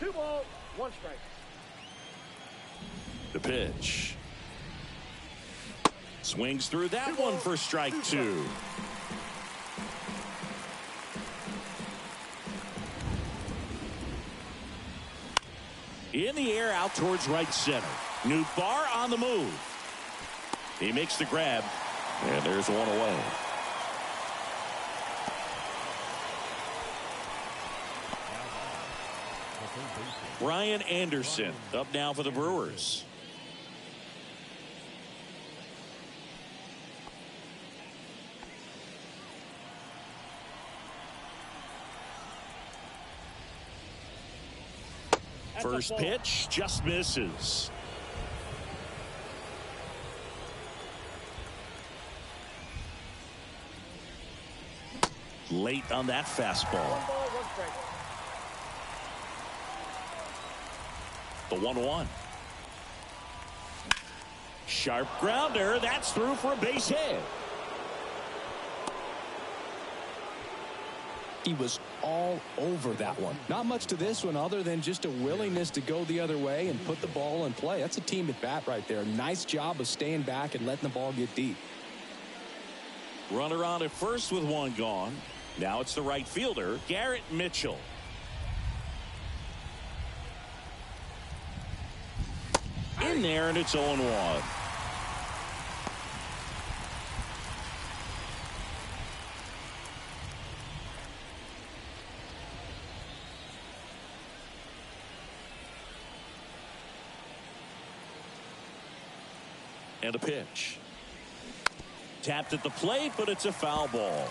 2 balls, 1 strike. The pitch. Swings through that one for strike 2. In the air out towards right center. Nootbaar on the move. He makes the grab, and there's one away. Brian Anderson up now for the Brewers. First pitch just misses. Late on that fastball. 1 ball, 1 strike. The 1-1. Sharp grounder. That's through for a base hit. He was all over that one. Not much to this one other than just a willingness to go the other way and put the ball in play. That's a team at bat right there. Nice job of staying back and letting the ball get deep. Runner on at first with 1 gone. Now it's the right fielder, Garrett Mitchell. In there, and it's 0-1. And a pitch. Tapped at the plate, but it's a foul ball.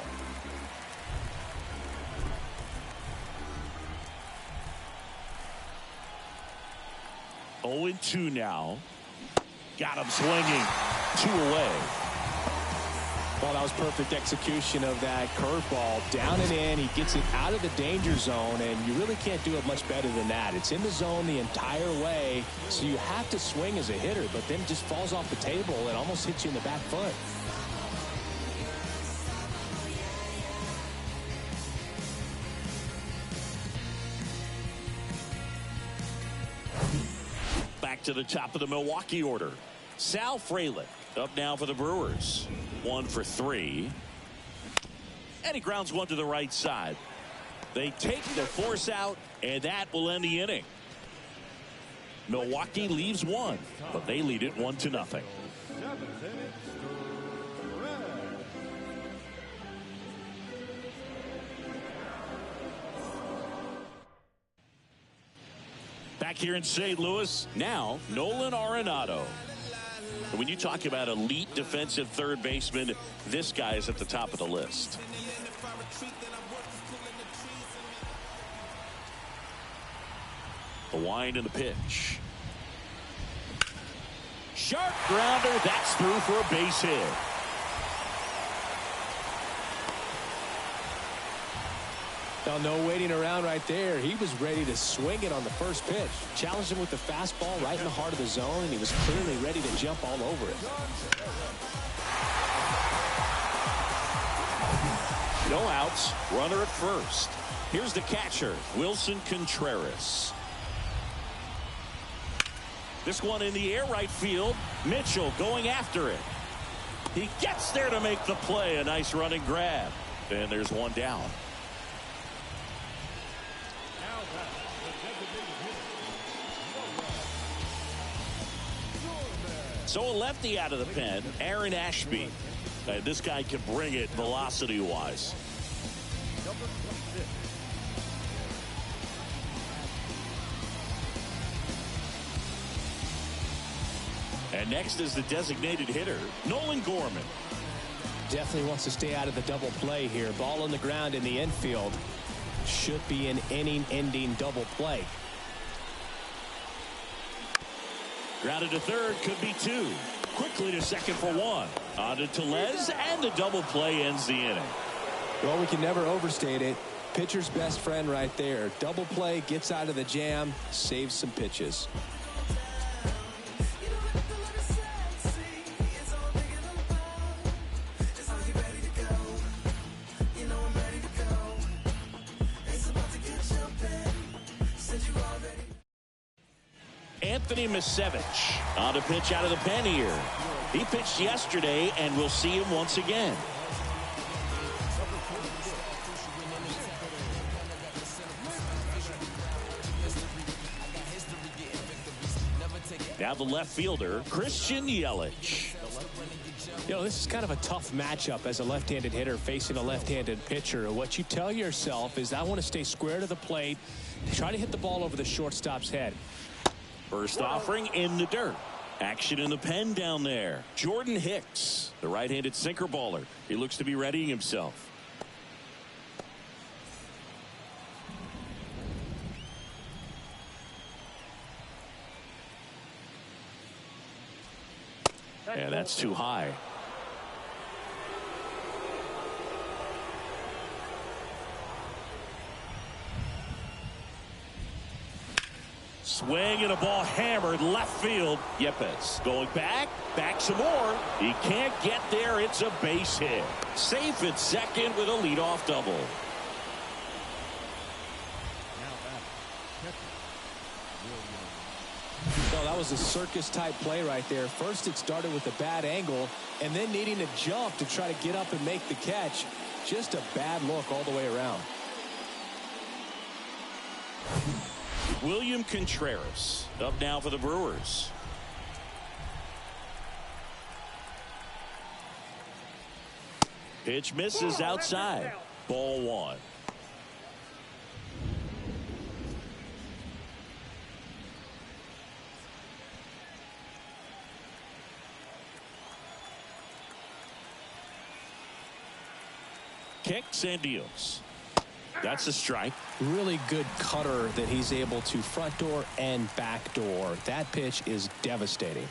Oh, 0-2 now. Got him swinging. 2 away. Well, that was perfect execution of that curveball. Down and in, he gets it out of the danger zone, and you really can't do it much better than that. It's in the zone the entire way, so you have to swing as a hitter, but then it just falls off the table and almost hits you in the back foot. Back to the top of the Milwaukee order. Sal Frelick up now for the Brewers. 1 for 3. And he grounds one to the right side. They take the force out, and that will end the inning. Milwaukee leaves one, but they lead it 1-0. Back here in St. Louis, now Nolan Arenado. And when you talk about elite defensive third baseman, this guy is at the top of the list. The wind and the pitch. Sharp grounder, that's through for a base hit. Now, no waiting around right there. He was ready to swing it on the first pitch. Challenged him with the fastball right in the heart of the zone, and he was clearly ready to jump all over it. No outs, runner at first. Here's the catcher, Wilson Contreras. This one in the air right field. Mitchell going after it. He gets there to make the play. A nice running grab. And there's one down. So a lefty out of the pen, Aaron Ashby. This guy can bring it velocity-wise. And next is the designated hitter, Nolan Gorman. Definitely wants to stay out of the double play here. Ball on the ground in the infield. Should be an inning-ending double play. Grounded to third, could be 2. Quickly to second for 1. On to Tellez, and the double play ends the inning. Well, we can never overstate it. Pitcher's best friend right there. Double play, gets out of the jam, saves some pitches. Anthony Misevich on a pitch out of the pen here. He pitched yesterday, and we'll see him once again. Now the left fielder, Christian Yelich. You know, this is kind of a tough matchup as a left-handed hitter facing a left-handed pitcher. What you tell yourself is, I want to stay square to the plate, try to hit the ball over the shortstop's head. First offering in the dirt. Action in the pen down there. Jordan Hicks, the right-handed sinker baller. He looks to be readying himself. And that's too high. Swing and a ball hammered left field. Yepes going back some more. He can't get there. It's a base hit. Safe at second with a leadoff double. No, that was a circus type play right there. First it started with a bad angle, and then needing to jump to try to get up and make the catch. Just a bad look all the way around. William Contreras up now for the Brewers. Pitch misses outside. Ball 1. Kicks and deals. That's a strike. Really good cutter that he's able to front door and back door. That pitch is devastating.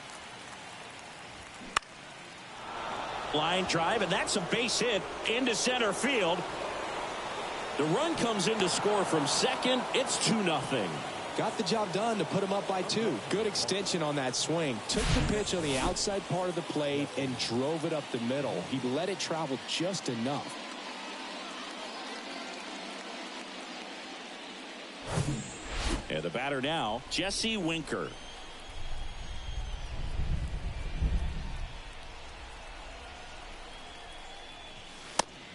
Line drive, and that's a base hit into center field. The run comes in to score from second. It's 2-0. Got the job done to put him up by 2. Good extension on that swing. Took the pitch on the outside part of the plate and drove it up the middle. He let it travel just enough. And the batter now, Jesse Winker.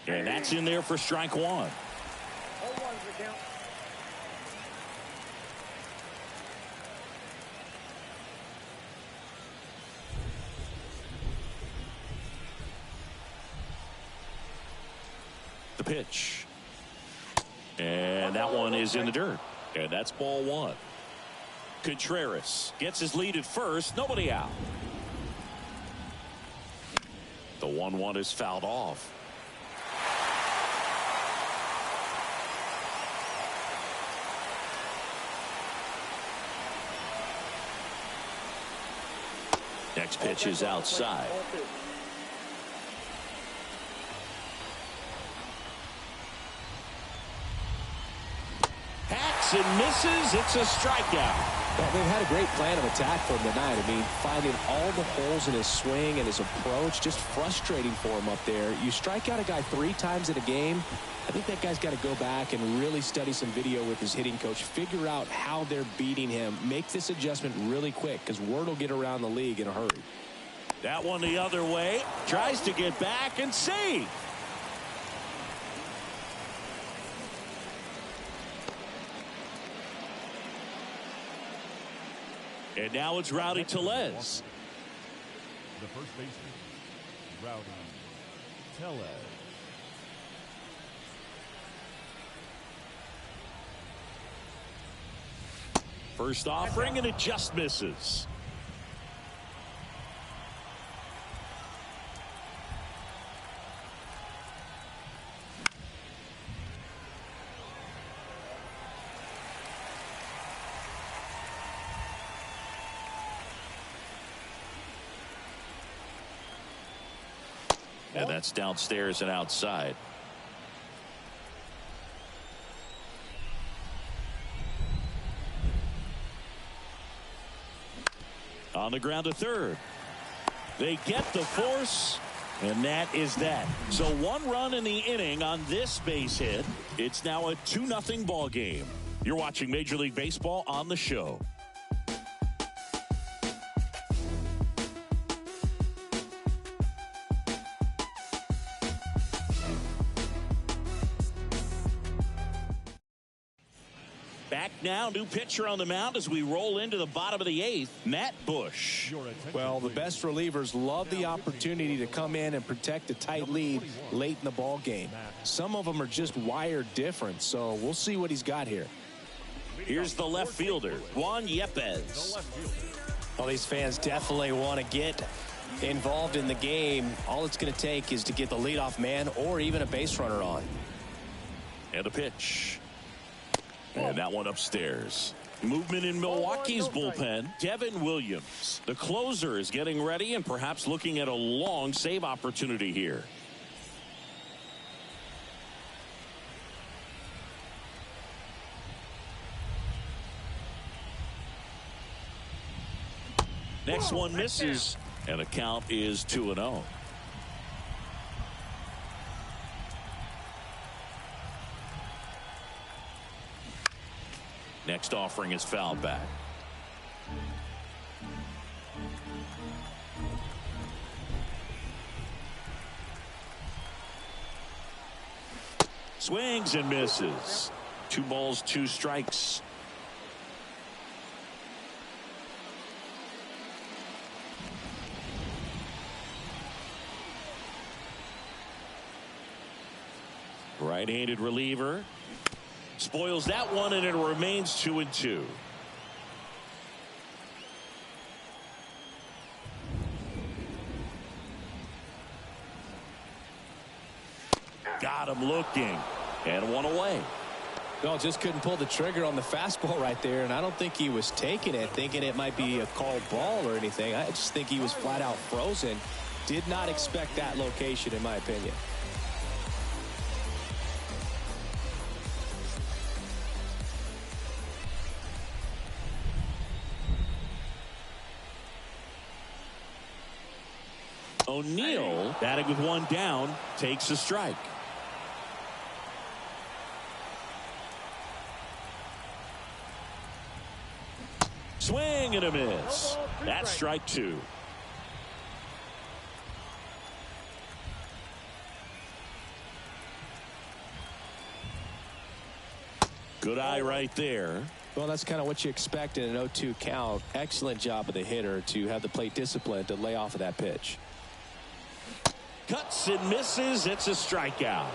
And that's in there for strike 1. 0-1's the count. The pitch. And that one is in the dirt. And that's ball 1. Contreras gets his lead at first. Nobody out. The 1-1 is fouled off. Next pitch is outside. Hacks and misses. It's a strikeout. Well, they've had a great plan of attack for him tonight. I mean, finding all the holes in his swing and his approach, just frustrating for him up there. You strike out a guy 3 times in a game, I think that guy's got to go back and really study some video with his hitting coach, figure out how they're beating him, make this adjustment really quick, because word will get around the league in a hurry. That one the other way. Tries to get back and save. And now it's Rowdy Tellez. The first baseman, Rowdy Tellez. First offering, and it just misses. And that's downstairs and outside. On the ground to third. They get the force, and that is that. So 1 run in the inning on this base hit. It's now a 2-0 ball game. You're watching Major League Baseball on the show. Back now, new pitcher on the mound as we roll into the bottom of the 8th, Matt Bush. Well, the best relievers love the opportunity to come in and protect a tight lead late in the ball game. Some of them are just wired different, so we'll see what he's got here. Here's the left fielder, Juan Yepez. Well, these fans definitely want to get involved in the game. All it's going to take is to get the leadoff man or even a base runner on. And a pitch. And that one upstairs. Movement in Milwaukee's bullpen. Devin Williams, the closer, is getting ready and perhaps looking at a long save opportunity here. Next one misses, and the count is 2-0. Next offering is fouled back. Swings and misses. 2 balls, 2 strikes. Right-handed reliever. Spoils that one, and it remains 2-2. Got him looking, and 1 away. No, just couldn't pull the trigger on the fastball right there, and I don't think he was taking it, thinking it might be a called ball or anything. I just think he was flat out frozen. Did not expect that location, in my opinion. O'Neill, batting with one down, takes a strike. Swing and a miss. That's strike two. Good eye right there. Well, that's kind of what you expect in an 0-2 count. Excellent job of the hitter to have the plate discipline to lay off of that pitch. Cuts and misses. It's a strikeout.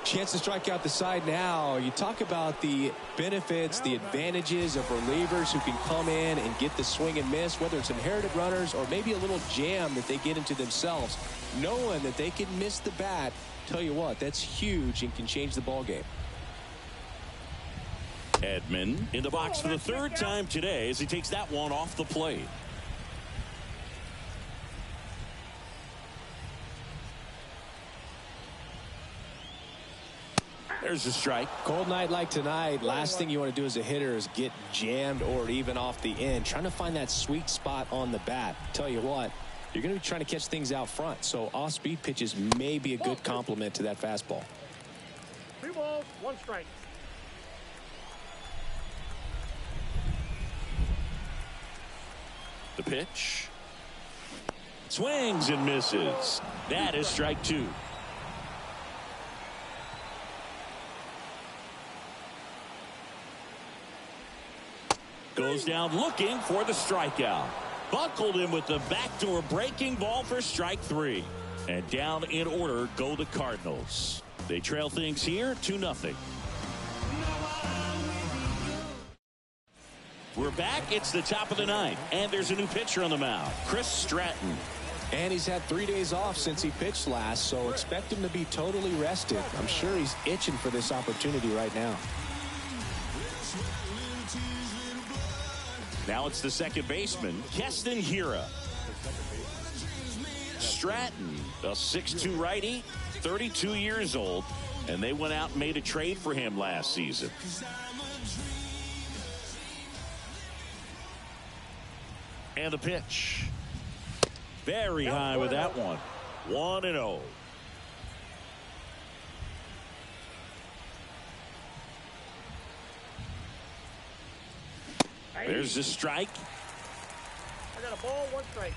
Chance to strike out the side now. You talk about the benefits, the advantages of relievers who can come in and get the swing and miss, whether it's inherited runners or maybe a little jam that they get into themselves. Knowing that they can miss the bat, tell you what, that's huge and can change the ball game. Edman in the box for the third time today as he takes that one off the plate. There's a strike. Cold night like tonight, last thing you want to do as a hitter is get jammed or even off the end. Trying to find that sweet spot on the bat. Tell you what, you're going to be trying to catch things out front. So off-speed pitches may be a good complement to that fastball. 3 balls, 1 strike. The pitch. Swings and misses. That is strike two. Goes down looking for the strikeout. Buckled him with the backdoor breaking ball for strike three. And down in order go the Cardinals. They trail things here 2-0. We're back. It's the top of the ninth. And there's a new pitcher on the mound. Chris Stratton. And he's had 3 days off since he pitched last, so expect him to be totally rested. I'm sure he's itching for this opportunity right now. Now it's the second baseman, Keston Hiura. Stratton, a 6'2 righty, 32 years old, and they went out and made a trade for him last season. And the pitch. Very high with that one. 1-0. There's the strike. I got a ball, 1 strike.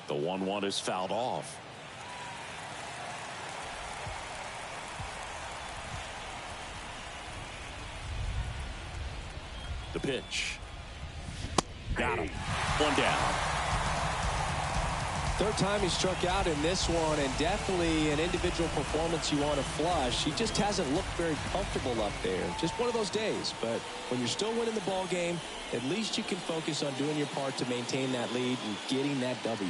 The 1-1 is fouled off. The pitch. Got him. 1 down. Third time he struck out in this one, and definitely an individual performance you want to flush. He just hasn't looked very comfortable up there. Just one of those days. But when you're still winning the ball game, at least you can focus on doing your part to maintain that lead and getting that W.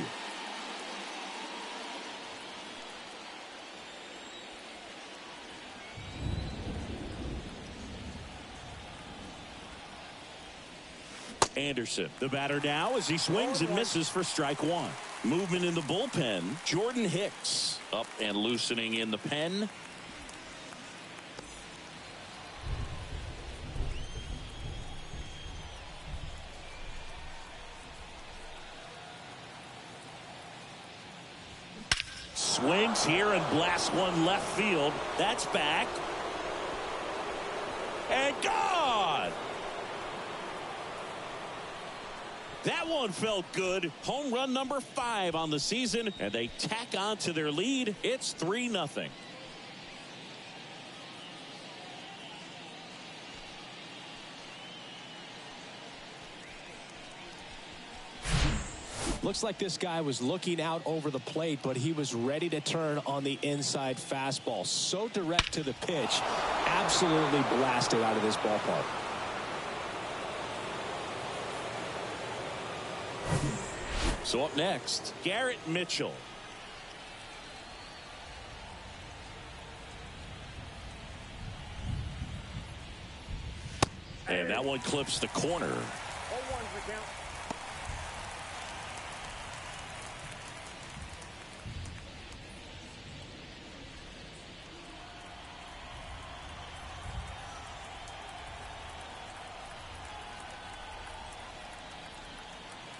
Anderson, the batter now as he swings and misses for strike one. Movement in the bullpen. Jordan Hicks up and loosening in the pen. Swings here and blasts one left field. That's back. And gone. That one felt good. Home run number 5 on the season, and they tack on to their lead. It's 3-0. Looks like this guy was looking out over the plate, but he was ready to turn on the inside fastball. So direct to the pitch. Absolutely blasted out of this ballpark. So up next, Garrett Mitchell. And that one clips the corner. 0-1 for count.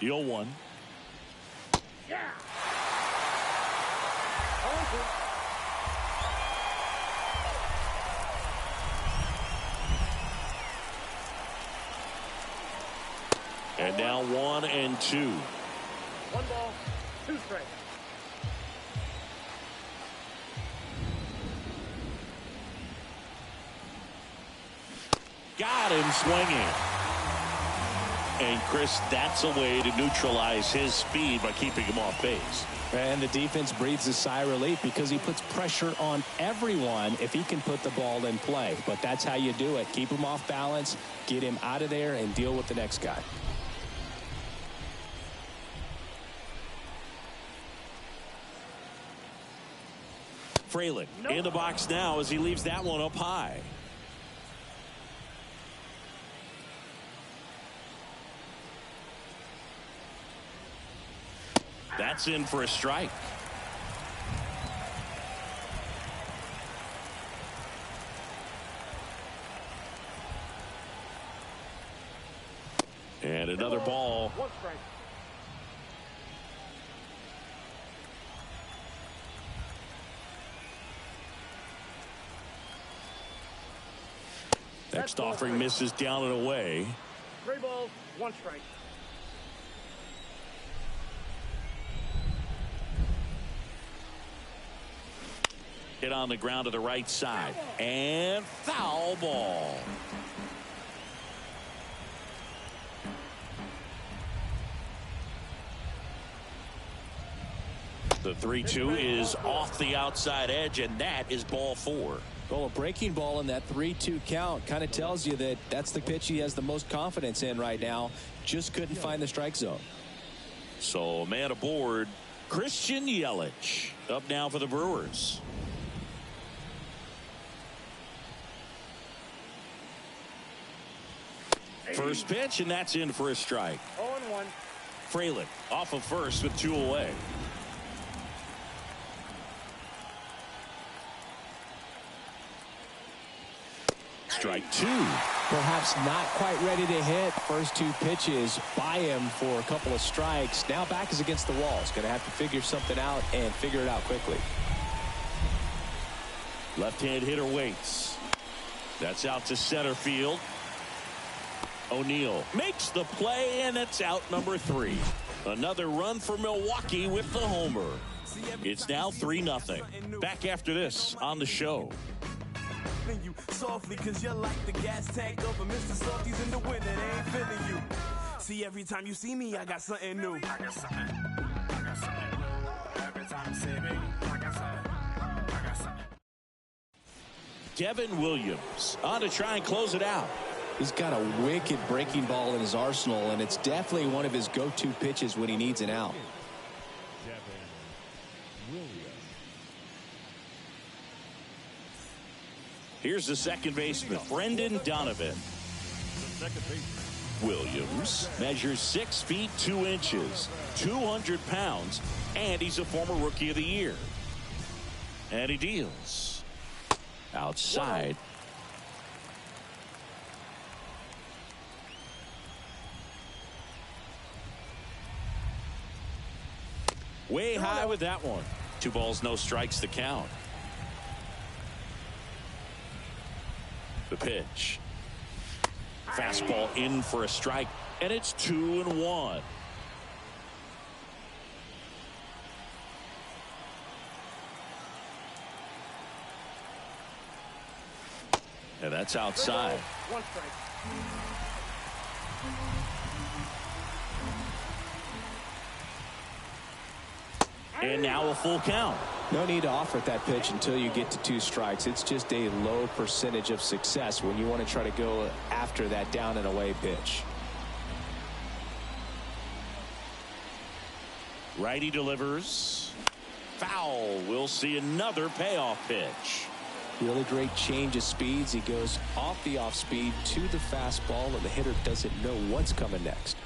The 0-1. Yeah. 0-2. And now 1-2. 1 ball, 2 strikes. Got him swinging. And Chris, that's a way to neutralize his speed by keeping him off base. And the defense breathes a sigh of relief because he puts pressure on everyone if he can put the ball in play. But that's how you do it. Keep him off balance, get him out of there, and deal with the next guy. Frelick in the box now as he leaves that one up high. That's in for a strike. And another ball. 1 strike. Next offering misses down and away. 3 balls, 1 strike. Hit on the ground to the right side. And foul ball. The 3-2 is off the outside edge, and that is ball 4. Well, a breaking ball in that 3-2 count kind of tells you that that's the pitch he has the most confidence in right now. Just couldn't find the strike zone. So, man aboard, Christian Yelich. Up now for the Brewers. First pitch, and that's in for a strike. 0-1. Frelick off of first with 2 away. Strike 2. Perhaps not quite ready to hit. First 2 pitches by him for a couple of strikes. Now back is against the wall. He's going to have to figure something out and figure it out quickly. Left-hand hitter waits. That's out to center field. O'Neill makes the play, and it's out number 3. Another run for Milwaukee with the homer. It's now 3-0. Back after this on the show. You softly cause you're like the gas tank of a Mr. Softies in the winter. They ain't feeling you. See, every time you see me, I got something new. I got something new. Every time you see me, I got something. Devin Williams on to try and close it out. He's got a wicked breaking ball in his arsenal, and it's definitely one of his go-to pitches when he needs an out. Devin Williams. Here's the second baseman, Brendan Donovan. The second baseman. Williams measures 6 feet 2 inches, 200 pounds, and he's a former Rookie of the Year. And he deals outside. Way high with that one. 2 balls, no strikes to count. The pitch. Fastball in for a strike, and it's 2-1. And that's outside. 1 strike. And now a full count. No need to offer at that pitch until you get to 2 strikes. It's just a low percentage of success when you want to try to go after that down and away pitch. Righty delivers. Foul. We'll see another payoff pitch. Really great change of speeds. He goes off the off speed to the fastball, and the hitter doesn't know what's coming next.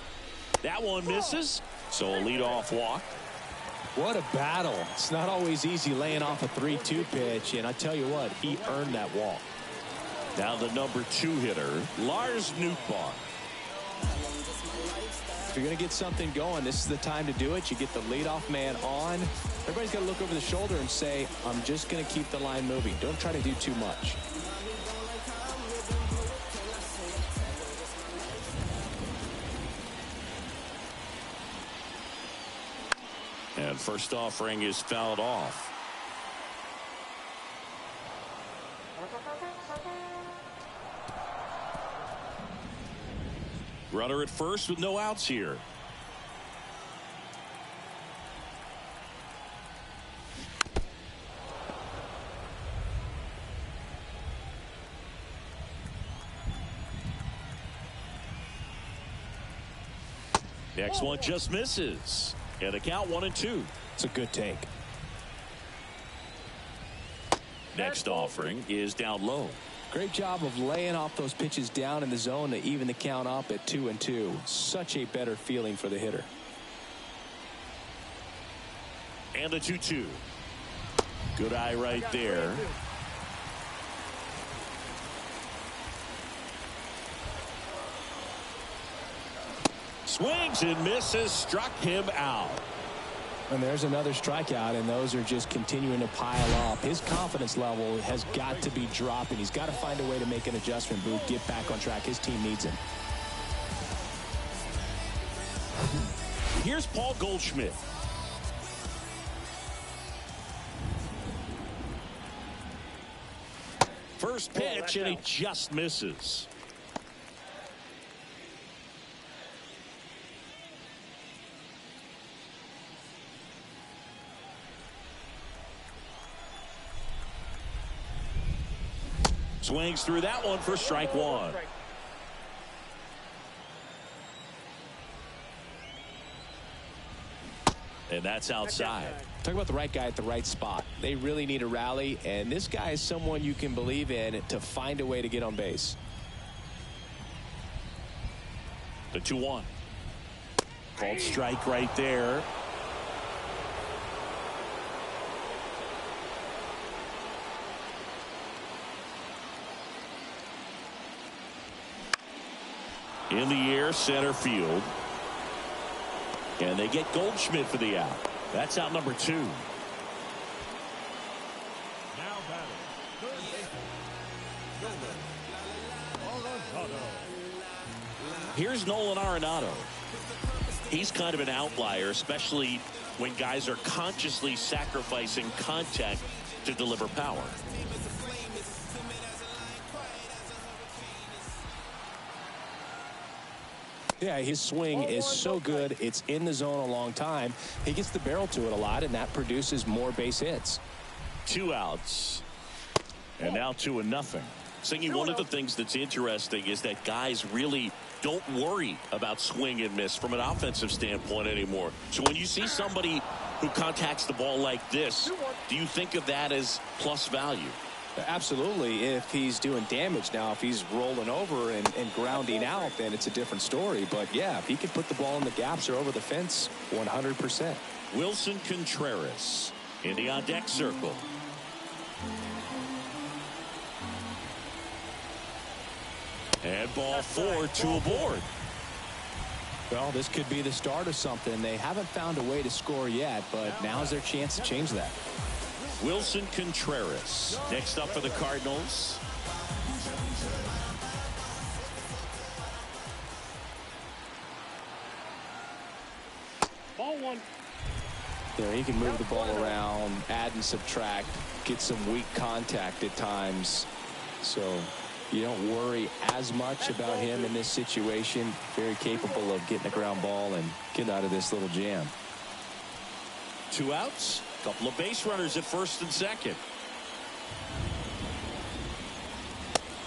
That one misses, so a leadoff walk. What a battle. It's not always easy laying off a 3-2 pitch, and I tell you what, he earned that walk. Now the number 2 hitter, Lars Nootbaar. If you're going to get something going, this is the time to do it. You get the leadoff man on. Everybody's got to look over the shoulder and say, I'm just going to keep the line moving. Don't try to do too much. And first offering is fouled off. Runner at first with no outs here. Next one just misses. And the count 1-2. It's a good take. Next offering is down low. Great job of laying off those pitches down in the zone to even the count up at 2-2. Such a better feeling for the hitter. And the 2-2. Good eye right there. Swings and misses, struck him out. And there's another strikeout, and those are just continuing to pile up. His confidence level has got to be dropping. He's got to find a way to make an adjustment, Boog, get back on track. His team needs him. Here's Paul Goldschmidt. First pitch, and he just misses. Swings through that one for strike one. And that's outside. Talk about the right guy at the right spot. They really need a rally, and this guy is someone you can believe in to find a way to get on base. The 2-1. Called strike right there. In the air, center field. And they get Goldschmidt for the out. That's out number 2. Now batting, third baseman, Nolan Arenado. Here's Nolan Arenado. He's kind of an outlier, especially when guys are consciously sacrificing contact to deliver power. Yeah, his swing is so good. It's in the zone a long time. He gets the barrel to it a lot, and that produces more base hits. 2 outs. And now 2-0. Singy, one of the things that's interesting is that guys really don't worry about swing and miss from an offensive standpoint anymore. So when you see somebody who contacts the ball like this, do you think of that as plus value? Absolutely. If he's doing damage now, if he's rolling over and grounding out, then it's a different story. But yeah, if he can put the ball in the gaps or over the fence, 100%. Wilson Contreras in the on-deck circle. And ball 4, 2 aboard. Well, this could be the start of something. They haven't found a way to score yet, but now's their chance to change that. Wilson Contreras next up for the Cardinals. Ball 1. There, he can move the ball around, add and subtract, get some weak contact at times. So you don't worry as much about him in this situation. Very capable of getting a ground ball and getting out of this little jam. 2 outs. Couple of base runners at first and second.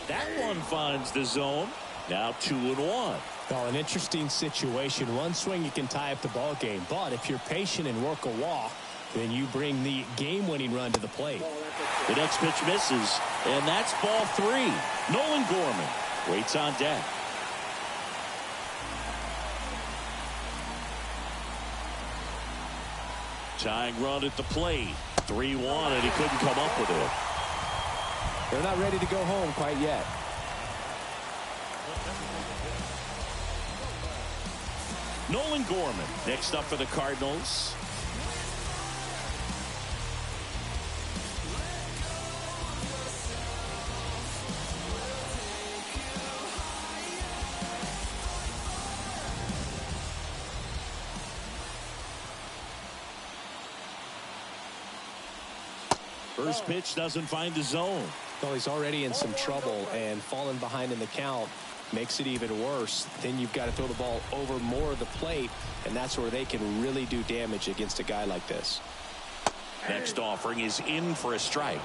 That one finds the zone. Now 2-1. Well, an interesting situation. One swing, you can tie up the ball game. But if you're patient and work a walk, then you bring the game-winning run to the plate. The next pitch misses, and that's ball 3. Nolan Gorman waits on deck. Tying run at the plate. 3-1, and he couldn't come up with it. They're not ready to go home quite yet. Nolan Gorman next up for the Cardinals. First pitch doesn't find the zone. Well, he's already in some trouble, and falling behind in the count makes it even worse. Then you've got to throw the ball over more of the plate, and that's where they can really do damage against a guy like this. Next offering is in for a strike.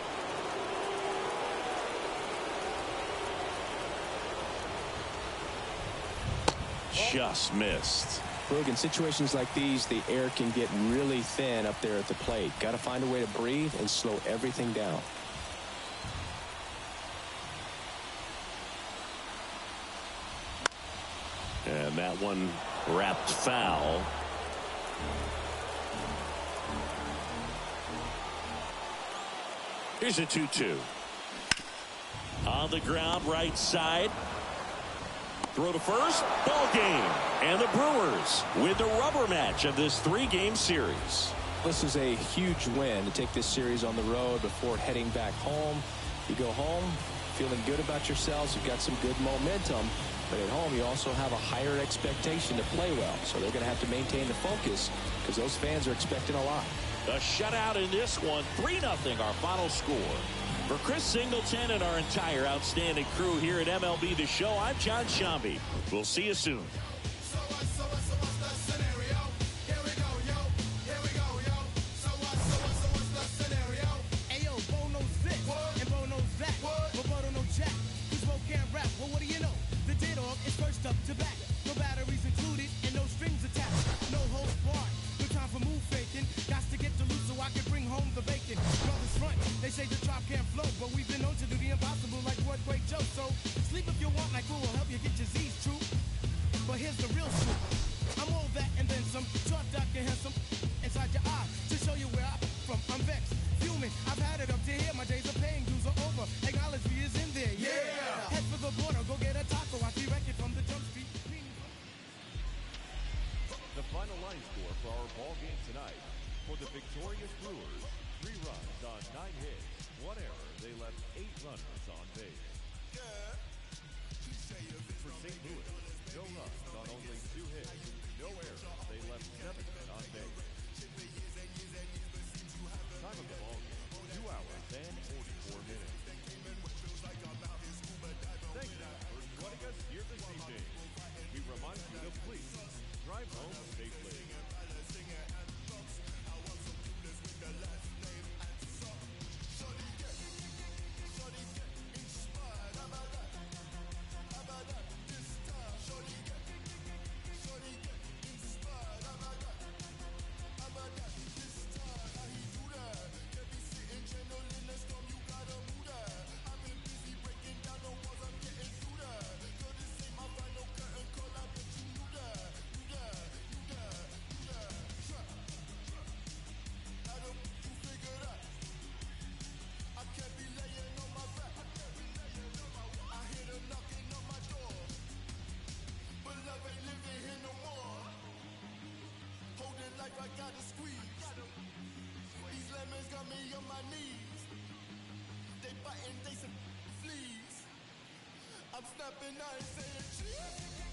Just missed. Look, in situations like these, the air can get really thin up there at the plate. Got to find a way to breathe and slow everything down. And that one wrapped foul. Here's a 2-2. On the ground, right side. Throw to first, ball game. And the Brewers win the rubber match of this 3-game series. This is a huge win to take this series on the road before heading back home. You go home feeling good about yourselves. You've got some good momentum. But at home, you also have a higher expectation to play well. So they're going to have to maintain the focus because those fans are expecting a lot. A shutout in this one, 3-0 our final score. For Chris Singleton and our entire outstanding crew here at MLB The Show, I'm John Shambi. We'll see you soon. I'm snapping, I ain't saying shit.